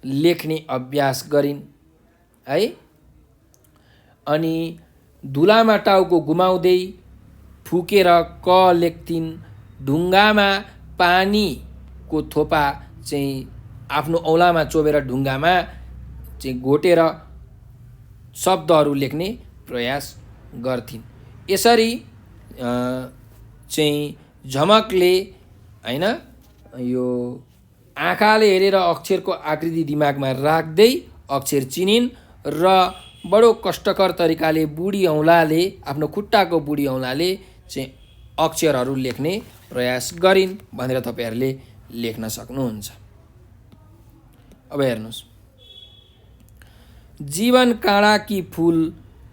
लेख्ने अभ्यास गरिन् है। अनि धुलामा टाउको घुमाउँदै फुकेर क लेख्थिन्। ढुङ्गामा पानीको थोपा चाहिँ आफ्नो औँलामा चोबेर ढुङ्गामा चाहिँ घोटेर शब्दहरू लेख्ने प्रयास गर्थिन्। यसरी चाहिँ झमकले हैन यो आँखाले हेरेर अक्षरको आकृति दिमागमा राख्दै अक्षर चिनिन् र बडो कष्टकर तरिकाले बुढी औँलाले आफ्नो खुट्टाको बुढी औँलाले चाहिँ अक्षरहरू लेख्ने प्रयास गरिन् भनेर तपाईहरूले लेख्न सक्नुहुन्छ। अब हेर्नुहोस्, जीवन काँडाकी फुल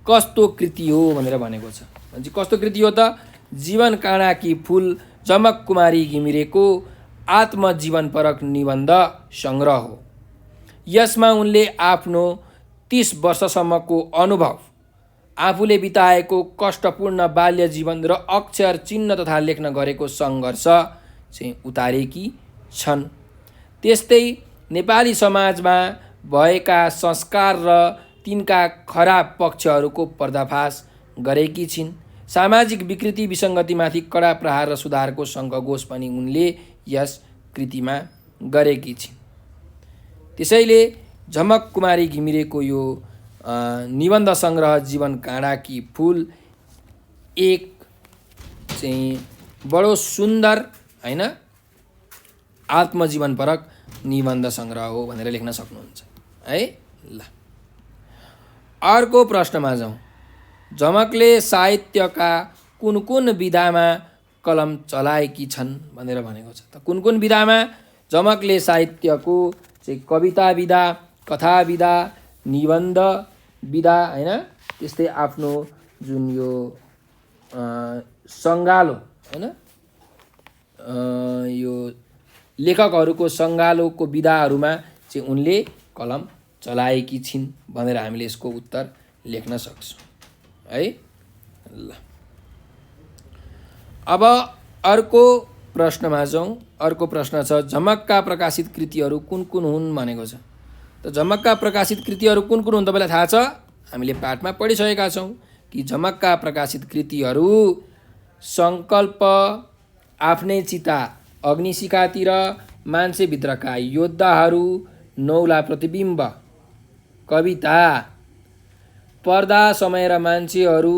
कस्तो कृति हो भनेर भनेको छ। कस्तो कृति हो त? जीवन काँडाकी फुल झमक कुमारी घिमिरेको आत्मजीवनपरक निबन्ध सङ्ग्रह हो। यसमा उनले आफ्नो 30 वर्षसम्मको अनुभव, आफूले बिताएको कष्टपूर्ण बाल्य जीवन र अक्षर चिन्ह तथा लेख्न गरेको सङ्घर्ष चाहिँ उतारेकी छन्। त्यस्तै नेपाली समाजमा भएका संस्कार र तिनका खराब पक्षहरूको पर्दाफास गरेकी छिन्। सामाजिक विकृति विसङ्गतिमाथि कडा प्रहार र सुधारको सङ्घोष पनि उनले यस कृतिमा गरेकी छिन्। त्यसैले झमक कुमारी घिमिरेको यो निबन्ध सङ्ग्रह जीवन काँडाकी फुल एक चाहिँ बडो सुन्दर हैन आत्मजीवनपरक निबन्ध सङ्ग्रह हो भनेर लेख्न सक्नुहुन्छ है। ल अर्को प्रश्नमा जाउँ। झमकले साहित्यका कुन कुन विधामा कलम चलाएकी छन् भनेर भनेको छ। त कुन कुन विधामा झमकले साहित्यको चाहिँ कविता विधा, कथा विधा, निबन्ध विधा हैन, त्यस्तै आफ्नो जुन यो सङ्गालो हैन यो लेखकहरूको सङ्गालोको विधाहरूमा चाहिँ उनले कलम चलाएकी छिन् भनेर हामीले यसको उत्तर लेख्न सक्छौँ है। ल अब अर्को प्रश्नमा जाउँ। अर्को प्रश्न छ, झमकका प्रकाशित कृतिहरू कुन कुन हुन् भनेको छ। त झमकका प्रकाशित कृतिहरू कुन कुन हुन् तपाईँलाई थाहा छ? हामीले पाठमा पढिसकेका छौँ कि झमकका प्रकाशित कृतिहरू सङ्कल्प, आफ्नै चिता अग्निशिखातिर, मान्छेभित्रका योद्धाहरू, नौला प्रतिबिम्ब, कविता, पर्दा समय र मान्छेहरू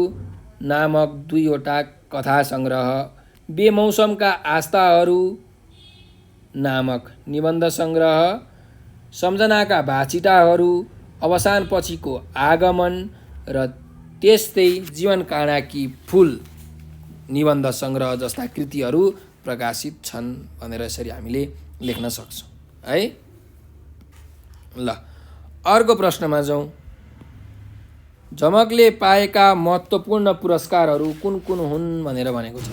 नामक 2वटा कथा सङ्ग्रह, बेमौसमका आस्थाहरू नामक निबन्ध सङ्ग्रह, सम्झनाका भाछिटाहरू, अवसानपछिको आगमन र त्यस्तै जीवन काँडाकी फुल निबन्ध सङ्ग्रह जस्ता कृतिहरू प्रकाशित छन् भनेर यसरी हामीले लेख्न सक्छौँ है। ल अर्को प्रश्नमा जाउँ। झमकले पाएका महत्त्वपूर्ण पुरस्कारहरू कुन कुन हुन् भनेर भनेको छ।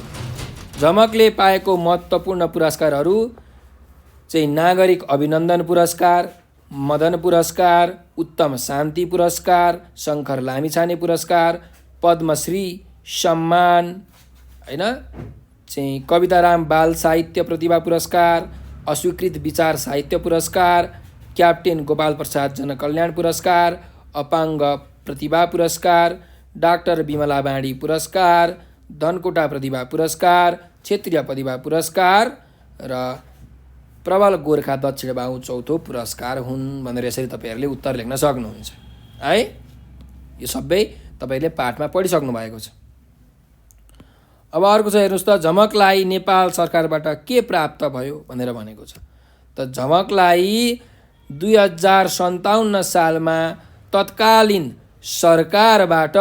झमकले पाएको महत्त्वपूर्ण पुरस्कारहरू चाहिँ नागरिक अभिनन्दन पुरस्कार, मदन पुरस्कार, उत्तम शान्ति पुरस्कार, शङ्कर लामिछाने पुरस्कार, पद्मश्री सम्मान हैन, चाहिँ कविताराम बाल साहित्य प्रतिभा पुरस्कार, अस्वीकृत विचार साहित्य पुरस्कार, क्याप्टेन गोपाल प्रसाद जनकल्याण पुरस्कार, अपाङ्ग प्रतिभा पुरस्कार, डाक्टर विमला बाँडी पुरस्कार, धनकोटा प्रतिभा पुरस्कार, क्षेत्रीय प्रतिभा पुरस्कार र प्रबल गोर्खा दक्षिण बाहु चौथो पुरस्कार हुन् भनेर यसरी तपाईँहरूले उत्तर लेख्न सक्नुहुन्छ है। यो सबै तपाईँले पाठमा पढिसक्नु भएको छ। अब अर्को छ, हेर्नुहोस् त, झमकलाई नेपाल सरकारबाट के प्राप्त भयो भनेर भनेको छ। त झमकलाई 2057 सालमा तत्कालीन सरकारबाट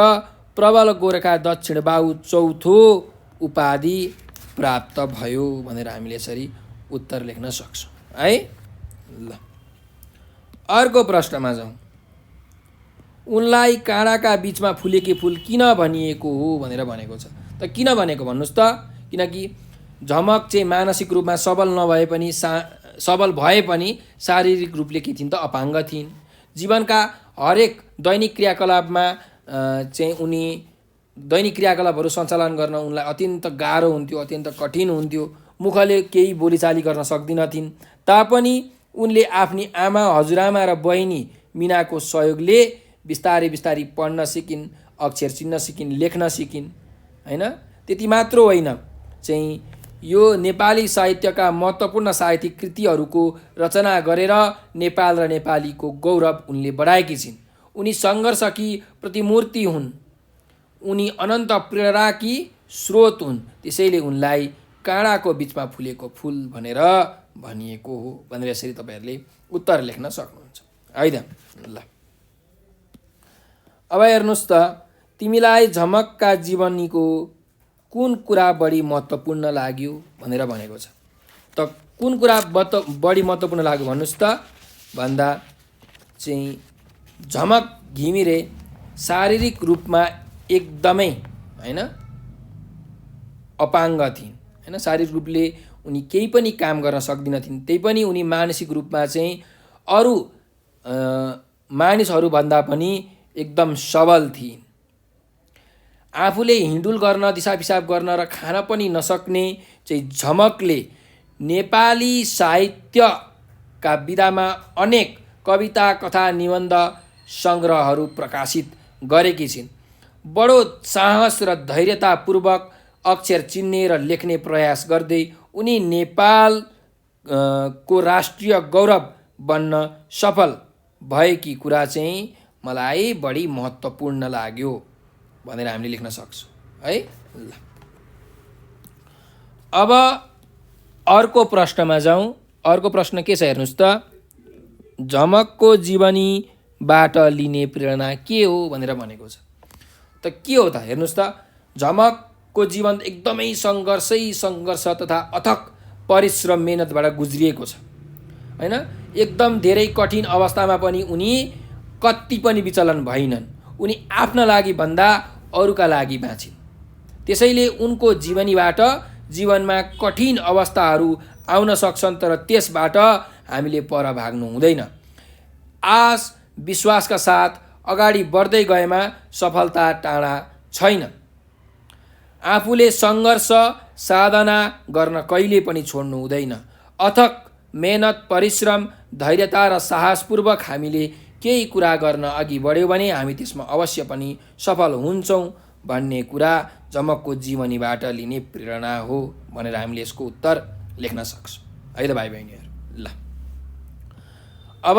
प्रबल गोर्खा दक्षिण बाहु चौथो उपाधि प्राप्त भयो भनेर हामीले यसरी उत्तर लेख्न सक्छौँ है। ल अर्को प्रश्नमा जाउँ। उनलाई काँडाका बिचमा फुलेकी फुल किन भनिएको हो भनेर भनेको छ। त किन भनेको भन्नुहोस् त? किनकि झमक चाहिँ मानसिक रूपमा सबल भए पनि शारीरिक रूपले के थिइन् त? अपाङ्ग थिइन्। जीवनका हरेक दैनिक क्रियाकलापमा चाहिँ उनी दैनिक क्रियाकलापहरू सञ्चालन गर्न उनलाई अत्यन्त गाह्रो हुन्थ्यो, अत्यन्त कठिन हुन्थ्यो। मुखले केही बोलीचाली गर्न सक्दिनथिन्। तापनि उनले आफ्नी आमा हजुरआमा र बहिनी मिनाको सहयोगले बिस्तारै बिस्तारै पढ्न सिकिन्, अक्षर चिन्न सिकिन्, लेख्न सिकिन् हैन। त्यति मात्र होइन, चाहिँ यो नेपाली साहित्यका महत्त्वपूर्ण साहित्यिक कृतिहरूको रचना गरेर नेपाल र नेपालीको गौरव उनले बढाएकी छिन्। उनी सङ्घर्षकी प्रतिमूर्ति हुन्, उनी अनन्त प्रेरणाकी स्रोत हुन्। त्यसैले उनलाई काँडाको बिचमा फुलेको फुल भनेर भनिएको हो भनेर यसरी तपाईँहरूले उत्तर लेख्न सक्नुहुन्छ है त। ल अब हेर्नुहोस् त, तिमीलाई झमकका जीवनीको कुन कुरा बढी महत्त्वपूर्ण लाग्यो भनेर भनेको छ। त कुन कुरा बढी महत्त्वपूर्ण लाग्यो भन्नुहोस् त भन्दा चाहिँ झमक घिमिरे शारीरिक रूपमा एकदमै हैन अपाङ्ग थिइन् हैन। शारीरिक रूपले उनी केही पनि काम गर्न सक्दिनथिन्, त्यही पनि उनी मानसिक रूपमा चाहिँ अरू मानिसहरूभन्दा पनि एकदम सबल थिइन्। आफूले हिँडुल गर्न, दिशा पिसाब गर्न र खान पनि नसक्ने चाहिँ झमकले नेपाली साहित्यका विधामा अनेक कविता, कथा, निबन्ध सङ्ग्रहहरू प्रकाशित गरेकी छिन्। बडो साहस र धैर्यतापूर्वक अक्षर चिन्ने र लेख्ने प्रयास गर्दै उनी नेपाल को राष्ट्रिय गौरव बन्न सफल भएकी कुरा चाहिँ मलाई बढी महत्त्वपूर्ण लाग्यो भनेर हामीले लेख्न सक्छौँ है। ल अब अर्को प्रश्नमा जाउँ। अर्को प्रश्न के छ हेर्नुहोस् त, झमकको जीवनीबाट लिने प्रेरणा के हो भनेर भनेको छ। त के हो त हेर्नुहोस् त, झमकको जीवन एकदमै सङ्घर्ष तथा अथक परिश्रम मेहनतबाट गुज्रिएको छ हैन। एकदम धेरै कठिन अवस्थामा पनि उनी कति पनि विचलन भएनन्। उनी आफ्ना लागि भन्दा अरूका लागि बाँचिन्। त्यसैले उनको जीवनीबाट जीवनमा कठिन अवस्थाहरू आउन सक्छन्, तर त्यसबाट हामीले पर भाग्नु हुँदैन। आश विश्वासका साथ अगाडि बढ्दै गएमा सफलता टाढा छैन। आफूले सङ्घर्ष साधना गर्न कहिले पनि छोड्नु हुँदैन। अथक मेहनत, परिश्रम, धैर्यता र साहसपूर्वक हामीले केही कुरा गर्न अघि बढ्यौँ भने हामी त्यसमा अवश्य पनि सफल हुन्छौँ भन्ने कुरा झमकको जीवनीबाट लिने प्रेरणा हो भनेर हामीले यसको उत्तर लेख्न सक्छौँ है त भाइ बहिनीहरू। ल अब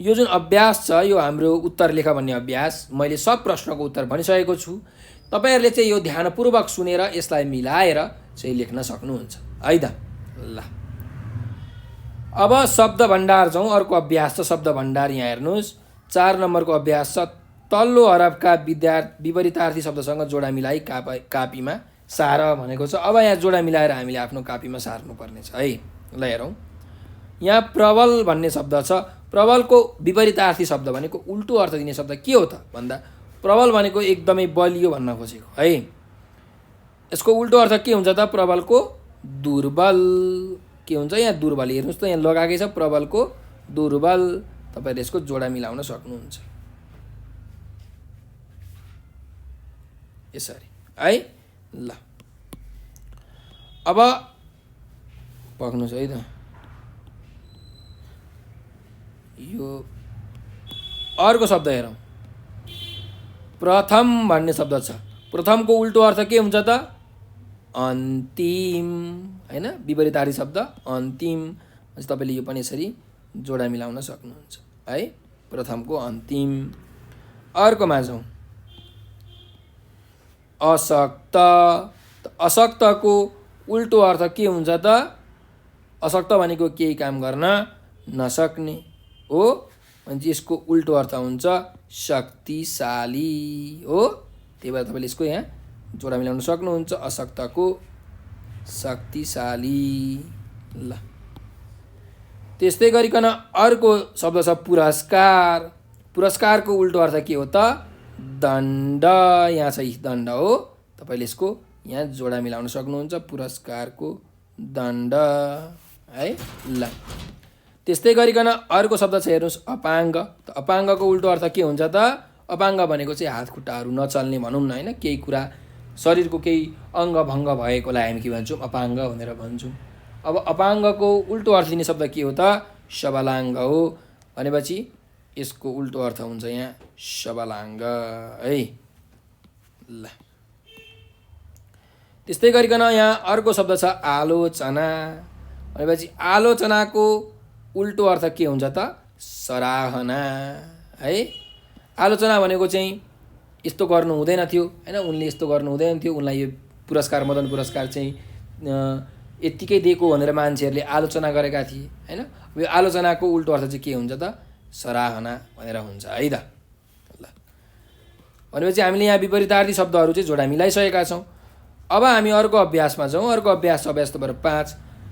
यो जुन अभ्यास छ, यो हाम्रो उत्तर लेख भन्ने अभ्यास, मैले सब प्रश्नको उत्तर भनिसकेको छु। तपाईँहरूले चाहिँ यो ध्यानपूर्वक सुनेर यसलाई मिलाएर चाहिँ लेख्न सक्नुहुन्छ है त। ल अब शब्द भण्डार जाउँ। अर्को अभ्यास छ शब्द भण्डार। यहाँ हेर्नुहोस् 4 नम्बरको अभ्यास छ, तल्लो हरफका विपरीतार्थी शब्दसँग जोडा मिलाई कापीमा सार भनेको छ। अब यहाँ जोडा मिलाएर हामीले आफ्नो कापीमा सार्नुपर्ने छ है। ल हेरौँ, यहाँ प्रबल भन्ने शब्द छ। प्रबलको विपरीतार्थी शब्द भनेको उल्टो अर्थ दिने शब्द के हो त भन्दा प्रबल भनेको एकदमै बलियो भन्न खोजेको है। यसको उल्टो अर्थ के हुन्छ त? प्रबलको दुर्बल। के हुन्छ यहाँ? दुर्बल। हेर्नुहोस् त यहाँ लगाएकै छ प्रबलको दुर्बल। तपाईँले यसको जोडा मिलाउन सक्नुहुन्छ यसरी है। ल अब पक्नुहोस् है त। यो अर्को शब्द हेरौँ, प्रथम भन्ने शब्द छ। प्रथमको उल्टो अर्थ के हुन्छ त? अन्तिम हैन। विपरीतार्थी शब्द अन्तिम। तपाईँले यो पनि यसरी जोडा मिलाउन सक्नुहुन्छ है, प्रथमको अन्तिम। अर्कोमा जाउँ, अशक्त। अशक्तको उल्टो अर्थ के हुन्छ त? अशक्त भनेको केही काम गर्न नसक्ने हो, भने यसको उल्टो अर्थ हुन्छ शक्तिशाली हो। त्यही भएर तपाईँले यसको यहाँ जोडा मिलाउन सक्नुहुन्छ, अशक्तको शक्तिशाली। ल त्यस्तै गरिकन अर्को शब्द छ पुरस्कार। पुरस्कारको उल्टो अर्थ के हो त? दण्ड। यहाँ चाहिँ दण्ड हो, तपाईँले यसको यहाँ जोडा मिलाउन सक्नुहुन्छ, पुरस्कारको दण्ड है। ल त्यस्तै गरिकन अर्को शब्द छ हेर्नुहोस्, अपाङ्ग। अपाङ्गको उल्टो अर्थ के हुन्छ त? अपाङ्ग भनेको चाहिँ हात खुट्टाहरू नचल्ने भनौँ न होइन, केही कुरा शरीरको केही अङ्ग भङ्ग भएकोलाई हामी के भन्छौँ? अपाङ्ग भनेर भन्छौँ। अब अपाङ्गको उल्टो अर्थ दिने शब्द के हो त? सबलाङ्ग हो भनेपछि यसको उल्टो अर्थ हुन्छ यहाँ सबलाङ्ग है। ल त्यस्तै गरिकन यहाँ अर्को शब्द छ आलोचना भनेपछि आलोचनाको उल्टो अर्थ के हुन्छ त सराहना है। आलोचना भनेको चाहिँ यस्तो गर्नु हुँदैन थियो हैन, उनले यस्तो गर्नु हुँदैन थियो, उनलाई यो पुरस्कार मदन पुरस्कार चाहिँ यत्तिकै दिएको भनेर मान्छेहरूले आलोचना गरेका थिए हैन। यो आलोचनाको उल्टो अर्थ चाहिँ के हुन्छ त सराहना भनेर हुन्छ है त। ल भनेपछि हामीले यहाँ विपरीतार्थी शब्दहरू चाहिँ जोडा मिलाइसकेका छौँ। अब हामी अर्को अभ्यासमा जाउँ। अर्को अभ्यास नम्बर 5।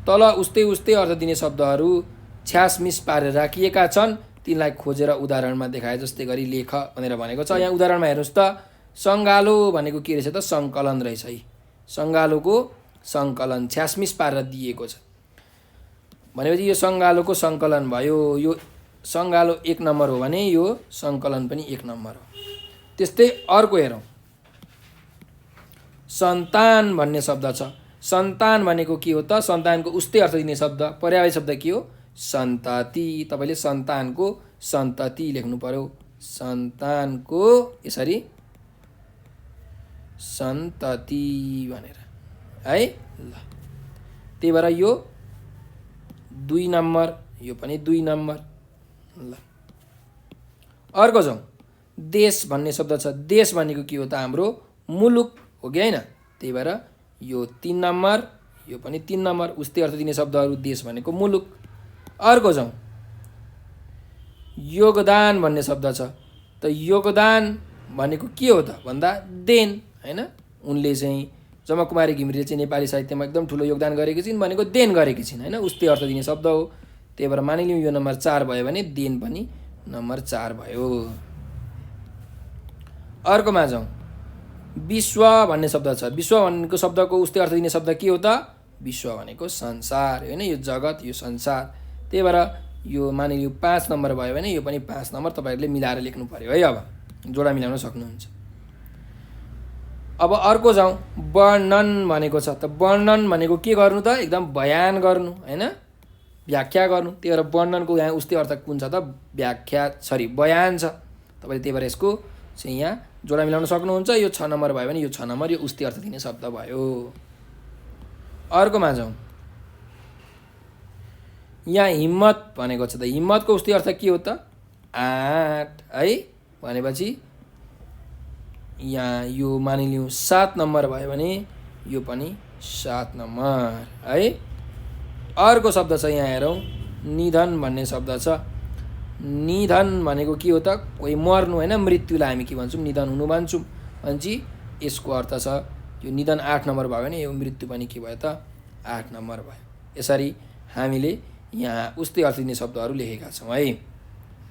तल उस्तै उस्तै अर्थ दिने शब्दहरू छ्यासमिस पारेर राखिएका छन्, तिनलाई खोजेर उदाहरणमा देखाए जस्तै गरी लेख भनेर भनेको छ। यहाँ उदाहरणमा हेर्नुहोस् त, सङ्गालो भनेको के रहेछ त सङ्कलन रहेछ है। सङ्गालोको सङ्कलन छ्यासमिस पारेर दिएको छ भनेपछि यो सङ्गालोको सङ्कलन भयो। यो सङ्गालो 1 नम्बर हो भने यो सङ्कलन पनि 1 नम्बर हो। त्यस्तै अर्को हेरौँ, सन्तान भन्ने शब्द छ। सन्तान भनेको के हो त सन्तानको उस्तै अर्थ दिने शब्द पर्यायवाची शब्द के हो सन्तति। तपाईँले सन्तानको सन्तति लेख्नु पर्यो, सन्तानको यसरी सन्तति भनेर है। ल त्यही भएर यो 2 नम्बर, यो पनि 2 नम्बर। ल अर्को जाउँ, देश भन्ने शब्द छ। देश भनेको के हो त हाम्रो मुलुक हो कि होइन, त्यही भएर यो 3 नम्बर, यो पनि 3 नम्बर। उस्तै अर्थ दिने शब्दहरू देश भनेको मुलुक। अर्को जाउँ, योगदान भन्ने शब्द छ। त योगदान भनेको के हो त भन्दा देन हैन। उनले चाहिँ जमकुमारी घिमिरेले चाहिँ नेपाली साहित्यमा एकदम ठुलो योगदान गरेकी छिन् भनेको देन गरेकी छिन् हैन, उस्तै अर्थ दिने शब्द हो। त्यही भएर मानिलिउँ यो नम्बर 4 भयो भने देन पनि नम्बर 4 भयो। अर्कोमा जाउँ, विश्व भन्ने शब्द छ। विश्व भनेको शब्दको उस्तै अर्थ दिने शब्द के हो त विश्व भनेको संसार होइन, यो जगत यो संसार। त्यही भएर यो मानिलिउँ 5 नम्बर भयो भने यो पनि 5 नम्बर तपाईँहरूले मिलाएर लेख्नु पर्यो है। अब जोडा मिलाउन सक्नुहुन्छ। अब अर्को जाउँ, वर्णन भनेको छ। त वर्णन भनेको के गर्नु त एकदम बयान गर्नु हैन, व्याख्या गर्नु। त्यही भएर वर्णनको यहाँ उस्तै अर्थ कुन छ त व्याख्या बयान छ। तपाईँले त्यही भएर यसको चाहिँ यहाँ जोडा मिलाउन सक्नुहुन्छ। यो 6 नम्बर भयो भने यो 6 नम्बर, यो उस्तै अर्थ दिने शब्द भयो। अर्कोमा जाउँ, यहाँ हिम्मत भनेको छ। त हिम्मतको उस्तै अर्थ के हो त आँट है। भनेपछि यहाँ यो मानिलिउँ 7 नम्बर भयो भने यो पनि 7 नम्बर है। अर्को शब्द छ यहाँ हेरौँ, निधन भन्ने शब्द छ। निधन भनेको के हो त कोही मर्नु होइन, मृत्युलाई हामी के भन्छौँ निधन हुनु भन्छौँ। भनेपछि यसको अर्थ छ यो निधन 8 नम्बर भयो भने यो मृत्यु पनि के भयो त 8 नम्बर भयो। यसरी हामीले यहाँ उस्तै अर्थ दिने शब्दहरू लेखेका छौँ है।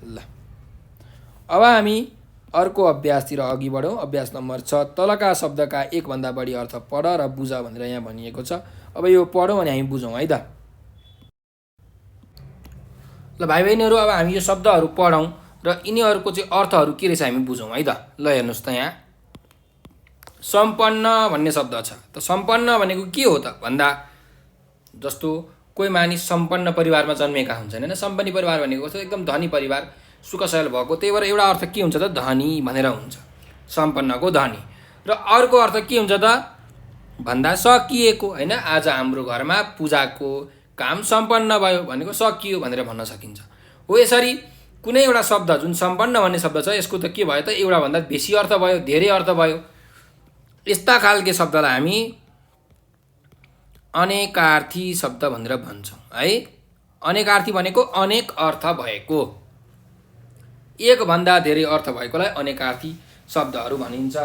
ल अब हामी अर्को अभ्यासतिर अघि बढौँ। अभ्यास नम्बर 6, तलका शब्दका 1 भन्दा बढी अर्थ पढ र बुझ भनेर यहाँ भनिएको छ। अब यो पढौँ अनि हामी बुझौँ है त। ल भाइ बहिनीहरू, अब हामी यो शब्दहरू पढौँ र यिनीहरूको चाहिँ अर्थहरू के रहेछ हामी बुझौँ है त। ल हेर्नुहोस् त, यहाँ सम्पन्न भन्ने शब्द छ। त सम्पन्न भनेको के हो त भन्दा जस्तो कोही मानिस सम्पन्न परिवारमा जन्मेका हुन्छन् होइन। सम्पन्न परिवार भनेको एकदम धनी परिवार, सुखशयल भएको। त्यही भएर एउटा अर्थ के हुन्छ त धनी भनेर हुन्छ, सम्पन्नको धनी। र अर्को अर्थ के हुन्छ त भन्दा सकिएको होइन। आज हाम्रो घरमा पूजाको काम सम्पन्न भयो भनेको सकियो भनेर भन्न सकिन्छ। हो यसरी कुनै एउटा शब्द जुन सम्पन्न भन्ने शब्द छ यसको त के भयो त एउटा भन्दा बेसी अर्थ भयो, धेरै अर्थ भयो। यस्ता खालके शब्दलाई हामी अनेकार्थी शब्द भनेर भन्छौँ है। अनेकार्थी भनेको अनेक अर्थ भएको, एक भन्दा धेरै अर्थ भएकोलाई अनेकार्थी शब्दहरू भनिन्छ।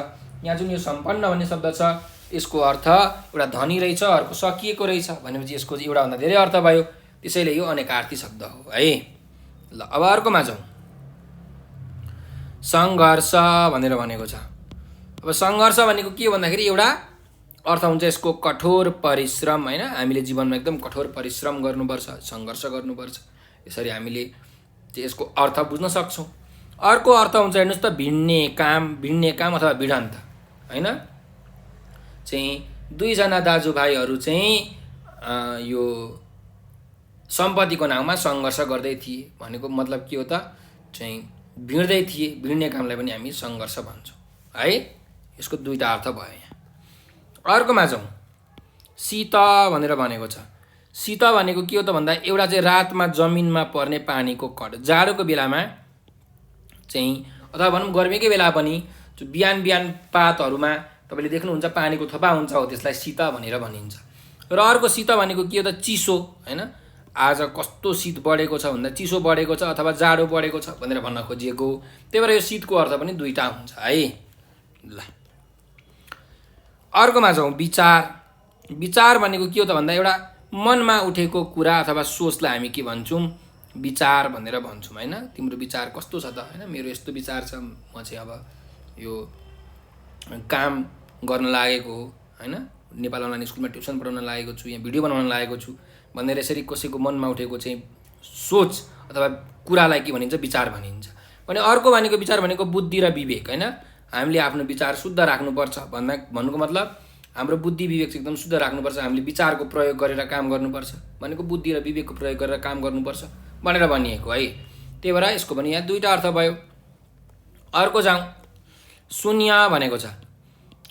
यहाँ जुन यो सम्पन्न भन्ने शब्द छ यसको अर्थ एउटा धनी रहेछ, अर्को सकिएको रहेछ भनेपछि यसको एउटा भन्दा धेरै अर्थ भयो, त्यसैले यो अनेकार्थी शब्द हो है। ल अब अर्कोमा जाउँ, सङ्घर्ष भनेर भनेको छ। अब सङ्घर्ष भनेको के भन्दाखेरि एउटा अर्थ हुन्छ यसको कठोर परिश्रम होइन। हामीले जीवनमा एकदम कठोर परिश्रम गर्नुपर्छ, सङ्घर्ष गर्नुपर्छ। यसरी हामीले यसको अर्थ बुझ्न सक्छौँ। अर्को अर्थ हुन्छ हेर्नुहोस् त भिड्ने काम अथवा भिडन्त होइन। चाहिँ 2 जना दाजुभाइहरू चाहिँ यो सम्पत्तिको नाउँमा सङ्घर्ष गर्दै थिए भनेको मतलब के हो त चाहिँ भिड्दै थिए, भिड्ने कामलाई पनि हामी सङ्घर्ष भन्छौँ है। यसको दुईटा अर्थ भयो यहाँ। अर्कोमा जाउँ, शीत भनेर भनेको छ। शीत भनेको के हो त भन्दा एउटा चाहिँ रातमा जमिनमा पर्ने पानीको कण, जाडोको बेलामा चाहिँ अथवा भनौँ गर्मीकै बेला पनि बिहान बिहान पातहरूमा तपाईँले देख्नुहुन्छ पानीको थोपा हुन्छ, हो त्यसलाई शीत भनेर भनिन्छ। र अर्को शीत भनेको के हो त चिसो, होइन आज कस्तो शीत बढेको छ भन्दा चिसो बढेको छ अथवा जाडो बढेको छ भनेर भन्न खोजिएको हो। त्यही भएर यो शीतको अर्थ पनि दुईटा हुन्छ है। ल अर्कोमा जाउँ, विचार। विचार भनेको के हो त भन्दा एउटा मनमा उठेको कुरा अथवा सोचलाई हामी के भन्छौँ, विचार भनेर भन्छौँ होइन। तिम्रो विचार कस्तो छ त, होइन मेरो यस्तो विचार छ, म चाहिँ अब यो काम गर्न लागेको हो, होइन नेपाल अनलाइन स्कुलमा ट्युसन पढाउन लागेको छु, यहाँ भिडियो बनाउन लागेको छु भनेर यसरी कसैको मनमा उठेको चाहिँ सोच अथवा कुरालाई के भनिन्छ, विचार भनिन्छ। भने अर्को भनेको विचार भनेको बुद्धि र विवेक, होइन हामीले आफ्नो विचार शुद्ध राख्नुपर्छ भन्नुको मतलब हाम्रो बुद्धि विवेक चाहिँ एकदम शुद्ध राख्नुपर्छ, हामीले विचारको प्रयोग गरेर काम गर्नुपर्छ भनेको बुद्धि र विवेकको प्रयोग गरेर काम गर्नुपर्छ भनेर भनिएको है। त्यही भएर यसको पनि यहाँ दुईटा अर्थ भयो। अर्को जाउँ, शून्य भनेको छ।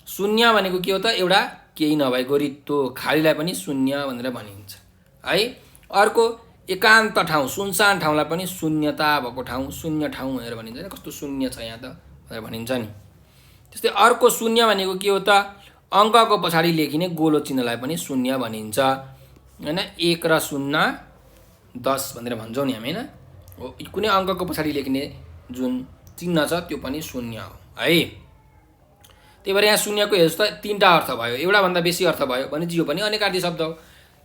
शून्य भनेको के हो त एउटा केही नभएको रित्तो खालीलाई पनि शून्य भनेर भनिन्छ है। अर्को एकान्त ठाउँ, सुनसान ठाउँलाई पनि शून्यता भएको ठाउँ, शून्य ठाउँ भनेर भनिन्छ। कस्तो शून्य छ यहाँ त भनेर भनिन्छ नि। त्यस्तै अर्को शून्य भनेको के हो त अङ्कको पछाडि लेखिने गोलो चिन्हलाई पनि शून्य भनिन्छ, होइन 1 र 0 10 भनेर भन्छौँ नि हामी, होइन कुनै अङ्कको पछाडि लेखिने जुन चिन्ह छ त्यो पनि शून्य हो है। त्यही भएर यहाँ शून्यको हेर्नुहोस् त तीनटा अर्थ भयो, एउटाभन्दा बेसी अर्थ भयो भने यो पनि अनेकार्थी शब्द हो।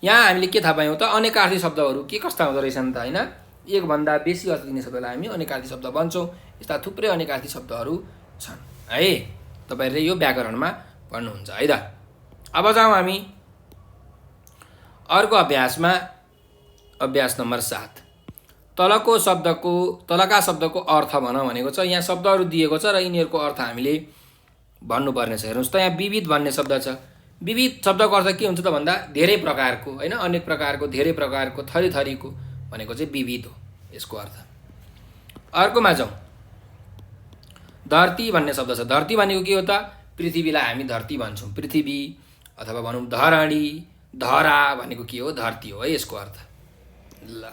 यहाँ हामीले के थाहा पायौँ त अनेकार्थी शब्दहरू के कस्ता हुँदो रहेछन् त, होइन एकभन्दा बेसी अर्थ दिने शब्दलाई हामी अनेकार्थी शब्द भन्छौँ। यस्ता थुप्रै अनेकार्थी शब्दहरू छन् है। तपाईँहरूले यो व्याकरणमा पढ्नुहुन्छ है त। अब जाउँ हामी अर्को अभ्यासमा, अभ्यास नम्बर 7। तलका शब्दको अर्थ भन भनेको छ। यहाँ शब्दहरू दिएको छ र यिनीहरूको अर्थ हामीले भन्नुपर्ने छ। हेर्नुहोस् त यहाँ विविध भन्ने शब्द छ। विविध शब्दको अर्थ के हुन्छ त भन्दा धेरै प्रकारको, होइन अनेक प्रकारको, धेरै प्रकारको, थरी थरीको भनेको चाहिँ विविध हो यसको अर्थ। अर्कोमा जाउँ, धरती भन्ने शब्द छ। धरती भनेको के हो त पृथ्वीलाई हामी धरती भन्छौँ, पृथ्वी अथवा भनौँ धरणी, धरा भनेको के हो धरती हो है यसको अर्थ। ल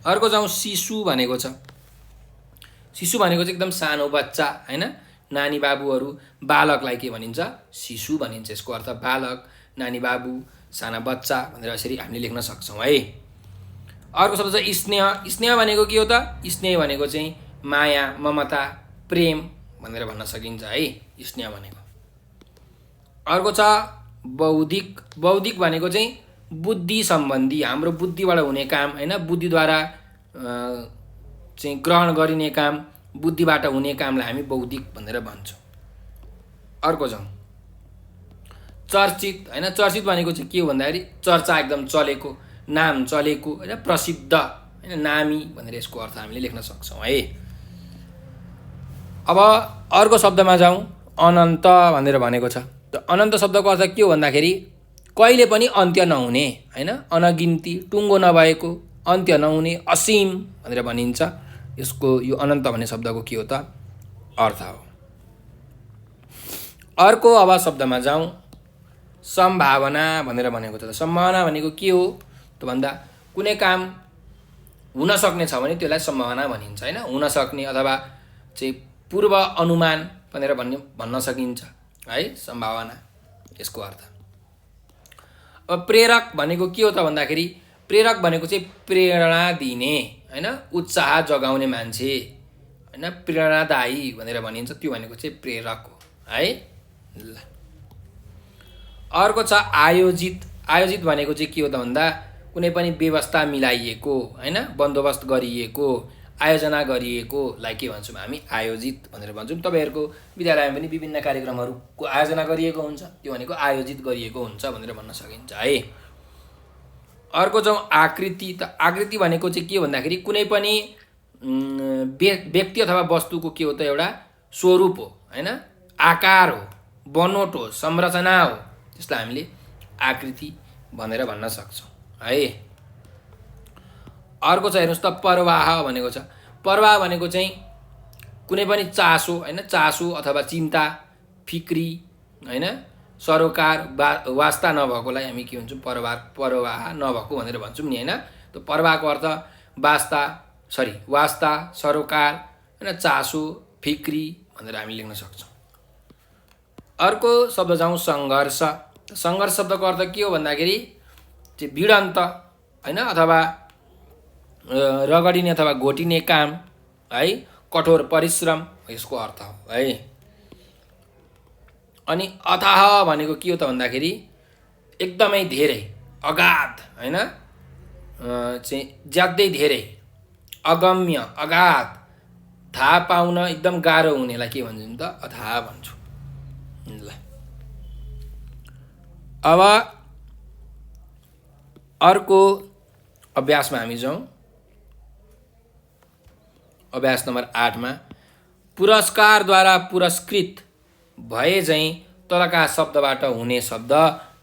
अर्को जाउँ, शिशु भनेको छ। शिशु भनेको चाहिँ एकदम सानो बच्चा, होइन नानी बाबुहरू, बालकलाई के भनिन्छ शिशु भनिन्छ। यसको अर्थ बालक, नानी बाबु, साना बच्चा भनेर यसरी हामीले लेख्न सक्छौँ है। अर्को शब्द छ स्नेह। स्नेह भनेको के हो त स्नेह भनेको चाहिँ माया, ममता, प्रेम भनेर भन्न सकिन्छ है स्नेह भनेको। अर्को छ बौद्धिक। बौद्धिक भनेको चाहिँ बुद्धि सम्बन्धी, हाम्रो बुद्धिबाट हुने काम, होइन बुद्धिद्वारा चाहिँ ग्रहण गरिने काम, बुद्धिबाट हुने कामलाई हामी बौद्धिक भनेर भन्छौँ। अर्को जाउँ, चर्चित। होइन चर्चित भनेको चाहिँ के हो भन्दाखेरि चर्चा एकदम चलेको, नाम चलेको, होइन प्रसिद्ध, होइन नामी भनेर यसको अर्थ हामीले लेख्न सक्छौँ है। अब अर्को शब्दमा जाउँ, अनन्त भनेर भनेको छ। त अनन्त शब्दको अर्थ के हो भन्दाखेरि कहिले पनि अन्त्य नहुने, होइन अनगिन्ती, टुङ्गो नभएको, अन्त्य नहुने, असीम भनेर भनिन्छ। यसको यो अनन्त भन्ने शब्दको के हो त अर्थ हो। अर्को अब शब्दमा जाउँ, सम्भावना भनेर भनेको छ। सम्भावना भनेको के हो त भन्दा कुनै काम हुन सक्ने छ भने त्यसलाई सम्भावना भनिन्छ, होइन हुन सक्ने अथवा चाहिँ पूर्व अनुमान भनेर भन्न सकिन्छ है सम्भावना यसको अर्थ। अब प्रेरक भनेको के हो त भन्दाखेरि प्रेरक भनेको चाहिँ प्रेरणा दिने, होइन उत्साह जगाउने मान्छे, होइन प्रेरणादायी भनेर भनिन्छ, त्यो भनेको चाहिँ प्रेरक हो है। ल अर्को छ आयोजित। आयोजित भनेको चाहिँ के हो त भन्दा कुनै पनि व्यवस्था मिलाइएको, होइन बन्दोबस्त गरिएको, आयोजना गरिएकोलाई के भन्छौँ हामी आयोजित भनेर भन्छौँ। तपाईँहरूको विद्यालयमा पनि विभिन्न कार्यक्रमहरूको आयोजना गरिएको हुन्छ, त्यो भनेको आयोजित गरिएको हुन्छ भनेर भन्न सकिन्छ है। अर्को जाउँ आकृति। त आकृति भनेको चाहिँ के हो भन्दाखेरि कुनै पनि व्यक्ति अथवा वस्तुको के हो त एउटा स्वरूप हो, होइन आकार हो, बनोट हो, संरचना हो, त्यसलाई हामीले आकृति भनेर भन्न सक्छौँ है। अर्को छ हेर्नुहोस् त प्रवाह भनेको छ। प्रवाह भनेको चाहिँ कुनै पनि चासो हैन, चासो अथवा चिन्ता, फिक्री हैन, सरोकार वास्ता नभएकोलाई हामी के भन्छौँ प्रवाह नभएको भनेर भन्छौँ नि हैन। त प्रवाहको अर्थ वास्ता, सरोकार हैन, चासो, फिक्री भनेर हामी लेख्न सक्छौँ। अर्को शब्द जाउँ सङ्घर्ष। सङ्घर्ष शब्दको अर्थ के हो भन्दाखेरि चाहिँ भिडन्त हैन, अथवा रगडिने अथवा घोटिने काम है, कठोर परिश्रम यसको अर्थ हो है। अनि अथाह भनेको के हो त भन्दाखेरि एकदमै धेरै, अगाध हैन, चाहिँ ज्यादै धेरै, अगम्य, अगाध, थाहा पाउन एकदम गाह्रो हुनेलाई के भन्छौँ त अथाह भन्छौँ। ल अब अर्को अभ्यासमा हामी जाउँ। अभ्यास नम्बर 8 मा पुरस्कारद्वारा पुरस्कृत भए चाहिँ तलका शब्दबाट हुने शब्द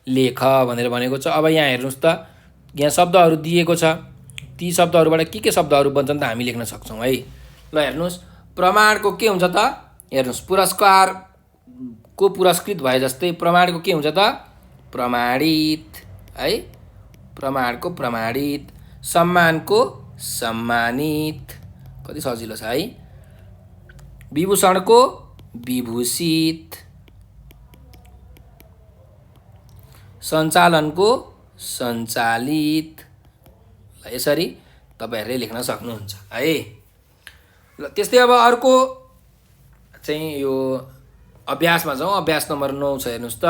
लेख भनेर भनेको छ। अब यहाँ हेर्नुहोस् त, यहाँ शब्दहरू दिएको छ, ती शब्दहरूबाट के शब्दहरू बन्छन् त हामी लेख्न सक्छौँ है। ल हेर्नुहोस्, प्रमाणको के हुन्छ त, हेर्नुहोस् पुरस्कारको पुरस्कृत भए जस्तै प्रमाणको के हुन्छ त प्रमाणित है, प्रमाणको प्रमाणित, सम्मानको सम्मानित, कति सजिलो छ है। विभूषणको विभूषित, सञ्चालनको सञ्चालित। ल यसरी तपाईहरुले लेख्न सक्नुहुन्छ है। ल त्यस्तै अब अर्को चाहिँ यो अभ्यासमा जाउँ। अभ्यास नम्बर 9 छ, हेर्नुहोस् त,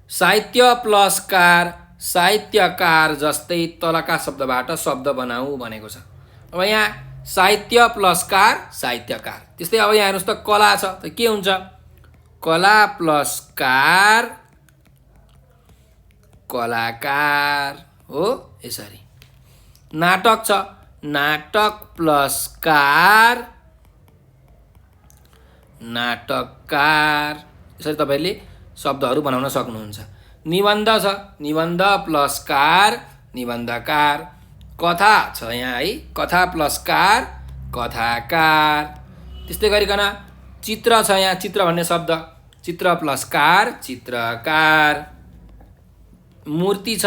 साहित्य प्लस कार, साहित्यकार जस्तै तलका शब्दबाट शब्द बनाऊ भनेको छ। अब यहाँ साहित्य प्लस कार साहित्यकार, त्यस्तै अब यहाँ हेर्नुहोस् त कला छ, त के हुन्छ कला प्लस कार कलाकार हो यसरी। नाटक छ, नाटक प्लस कार नाटककार, यसरी तपाईले शब्दहरू बनाउन सक्नुहुन्छ। निबन्ध छ, निबन्ध प्लस कार निबन्धकार। कथा छ यहाँ है, कथा प्लस कार कथाकार। त्यस्तै गरिकन चित्र छ यहाँ, चित्र भन्ने शब्द, चित्र प्लस कार चित्रकार। मूर्ति छ,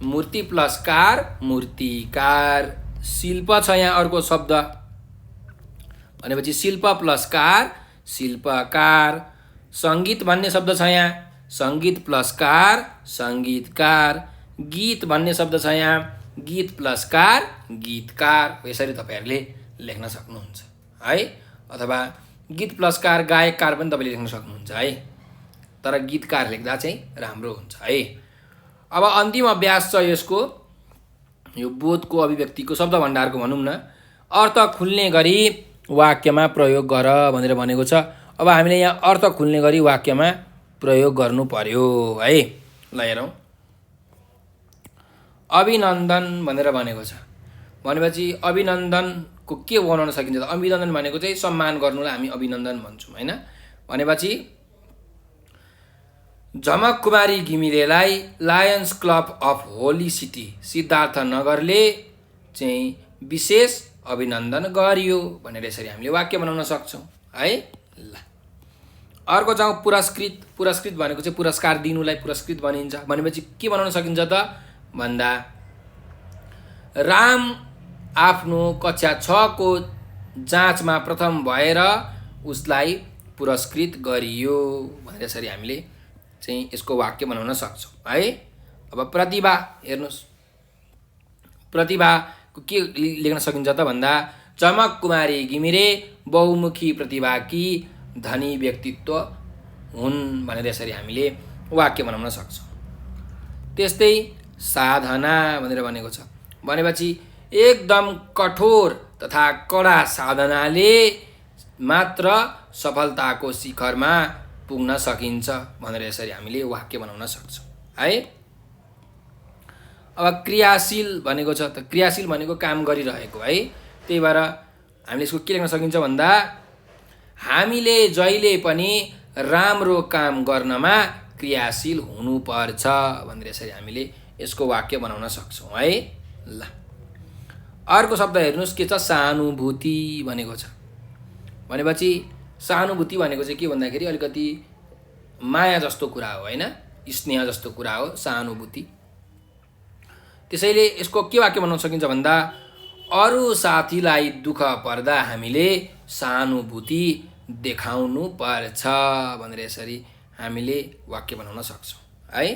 मूर्ति प्लस कार मूर्तिकार। शिल्प छ यहाँ अर्को शब्द भनेपछि शिल्प प्लस कार शिल्पकार। सङ्गीत भन्ने शब्द छ यहाँ, सङ्गीत प्लस कार सङ्गीतकार। गीत भन्ने शब्द छ यहाँ, गीत प्लस कार गीतकार। यसरी तपाईहरुले लेख्न सक्नुहुन्छ है, अथवा गीत प्लस कार गायककार पनि तपाईले लेख्न सक्नुहुन्छ है, तर गीतकार लेख्दा चाहिँ राम्रो हुन्छ है। अब अन्तिम अभ्यास छ यसको, यो बोधको अभिव्यक्तिको शब्द भण्डारको भनौँ न। अर्थ खुल्ने गरी वाक्यमा प्रयोग गर भनेर भनेको छ। अब हामीले यहाँ अर्थ खुल्ने गरी वाक्यमा प्रयोग गर्नु पर्यो है। ल हेरौँ, अभिनन्दन भनेर भनेको छ भनेपछि अभिनन्दनको के बनाउन सकिन्छ त? अभिनन्दन भनेको चाहिँ सम्मान गर्नुलाई हामी अभिनन्दन भन्छौँ हैन। भनेपछि झमक कुमारी घिमिरेलाई Lions Club of Holy City सिद्धार्थनगरले चाहिँ विशेष अभिनन्दन गरियो भनेर यसरी हामीले वाक्य बनाउन सक्छौँ है। ल अर्को जाउँ पुरस्कृत। पुरस्कृत भनेको चाहिँ पुरस्कार दिनुलाई पुरस्कृत भनिन्छ। भनेपछि के बनाउन सकिन्छ त भन्दा राम आफ्नो कक्षा 6 को जाँचमा प्रथम भएर उसलाई पुरस्कृत गरियो भनेर यसरी हामीले चाहिँ यसको वाक्य बनाउन सक्छौँ है। अब प्रतिभा हेर्नुहोस्, प्रतिभाको के लेख्न सकिन्छ त भन्दा झमक कुमारी घिमिरे बहुमुखी प्रतिभाकी धनी व्यक्तित्व हुन् भनेर यसरी हामीले वाक्य बनाउन सक्छौँ। त्यस्तै साधना भनेर भनेको छ भनेपछि एकदम कठोर तथा कडा साधनाले मात्र सफलताको शिखरमा पुग्न सकिन्छ भनेर यसरी हामीले वाक्य बनाउन सक्छौँ है। अब क्रियाशील भनेको छ, त क्रियाशील भनेको काम गरिरहेको है। त्यही भएर हामीले यसको के लेख्न सकिन्छ भन्दा हामीले जहिले पनि राम्रो काम गर्नमा क्रियाशील हुनुपर्छ भनेर यसरी हामीले यसको वाक्य बनाउन सक्छौँ है। ल अर्को शब्द हेर्नुहोस् के छ, सहानुभूति भनेको छ। भनेपछि सहानुभूति भनेको चाहिँ के भन्दाखेरि अलिकति माया जस्तो कुरा हो होइन, स्नेह जस्तो कुरा हो सहानुभूति। त्यसैले यसको के वाक्य बनाउन सकिन्छ भन्दा अरू साथीलाई दुःख पर्दा हामीले सहानुभूति देखाउनु पर्छ भनेर यसरी हामीले वाक्य बनाउन सक्छौँ है।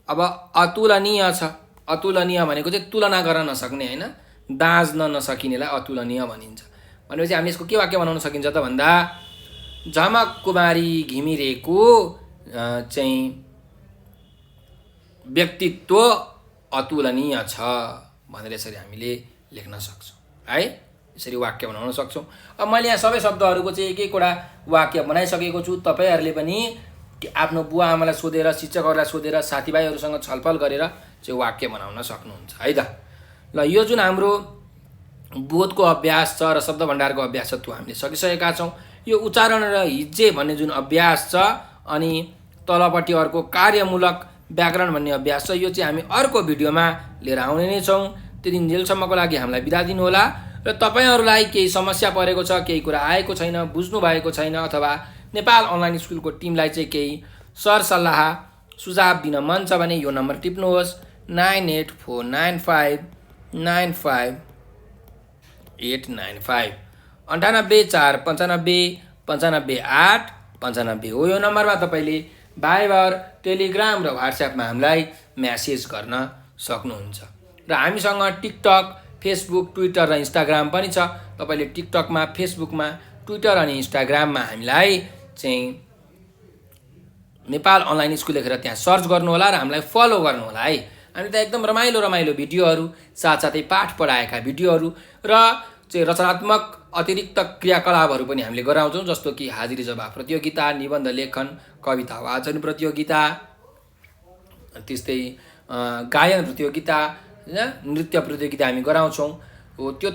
अब अतुलनीय छ। अतुलनीय भनेको चाहिँ तुलना गर्न नसक्ने होइन, दाँज्न नसकिनेलाई अतुलनीय भनिन्छ। भनेपछि हामीले यसको के वाक्य बनाउन सकिन्छ त भन्दा झमक कुमारी घिमिरेको चाहिँ व्यक्तित्व अतुलनीय छ भनेर यसरी हामीले लेख्न सक्छौँ है। यसरी वाक्य बनाउन सक्छौँ। अब मैले यहाँ सबै शब्दहरूको चाहिँ एक एकवटा वाक्य बनाइसकेको छु। तपाईँहरूले पनि आफ्नो बुवा आमालाई सोधेर, शिक्षकहरूलाई सोधेर, साथीभाइहरूसँग छलफल गरेर चाहिँ वाक्य बनाउन सक्नुहुन्छ है त। ल यो जुन हाम्रो बोधको अभ्यास छ र शब्द भण्डारको अभ्यास छ त्यो हामीले सकिसकेका छौँ। यो उच्चारण र हिज्जे भन्ने जुन अभ्यास छ अनि तलपट्टि अर्को कार्यमूलक व्याकरण भन्ने अभ्यास छ, यो चाहिँ हामी अर्को भिडियोमा लिएर आउने नै छौँ। त्यो दिनजेलसम्मको लागि हामीलाई बिदा दिनुहोला र तपाईँहरूलाई केही समस्या परेको छ, केही कुरा आएको छैन, बुझ्नु भएको छैन अथवा नेपाल अनलाइन स्कुलको टिमलाई चाहिँ केही सरसल्लाह सुझाव दिन मन छ भने यो नम्बर टिप्नुहोस् 9849595895 9849595895 हो यो नम्बरमा तपाईँले भाइबर, टेलिग्राम र व्हाट्सएपमा हामीलाई म्यासेज गर्न सक्नुहुन्छ। र हामीसँग टिकटक, फेसबुक, ट्विटर र इन्स्टाग्राम पनि छ। तपाईँले टिकटकमा, फेसबुकमा, ट्विटर अनि इन्स्टाग्राममा हामीलाई चाहिँ नेपाल अनलाइन स्कुल लेखेर त्यहाँ सर्च गर्नुहोला र हामीलाई फलो गर्नुहोला है। हामी त एकदम रमाइलो रमाइलो भिडियोहरू, साथसाथै पाठ पढाएका भिडियोहरू र चाहिँ रचनात्मक अतिरिक्त क्रियाकलापहरू पनि हामीले गराउँछौँ, जस्तो कि हाजिरी जवाफ प्रतियोगिता, निबन्ध लेखन, कविता वाचन प्रतियोगिता, त्यस्तै गायन प्रतियोगिता, नृत्य प्रतियोगिता हामी गराउँछौँ। हो त्यो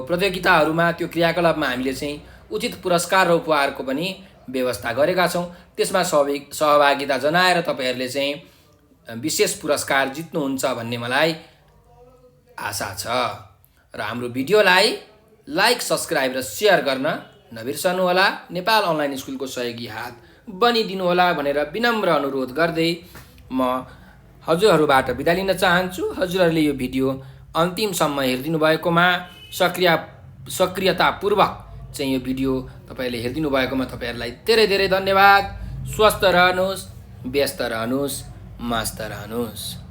प्रतियोगिताहरूमा, त्यो क्रियाकलापमा हामीले चाहिँ उचित पुरस्कार र उपहारको पनि व्यवस्था गरेका छौँ। त्यसमा सहभागिता जनाएर तपाईँहरूले चाहिँ विशेष पुरस्कार जित्नुहुन्छ भन्ने मलाई आशा छ। र हाम्रो भिडियोलाई लाइक, सब्सक्राइब र सेयर गर्न नबिर्सनुहोला। नेपाल अनलाइन स्कुलको सहयोगी हात बनिदिनुहोला भनेर विनम्र अनुरोध गर्दै म हजुरहरूबाट बिदा लिन चाहन्छु। हजुरहरूले यो भिडियो अन्तिमसम्म हेरिदिनु भएकोमा, सक्रियतापूर्वक चाहिँ यो भिडियो तपाईँहरूले हेरिदिनु भएकोमा तपाईँहरूलाई धेरै धेरै धन्यवाद। स्वस्थ रहनुहोस्, व्यस्त रहनुहोस्, मस्त रहनुहोस्।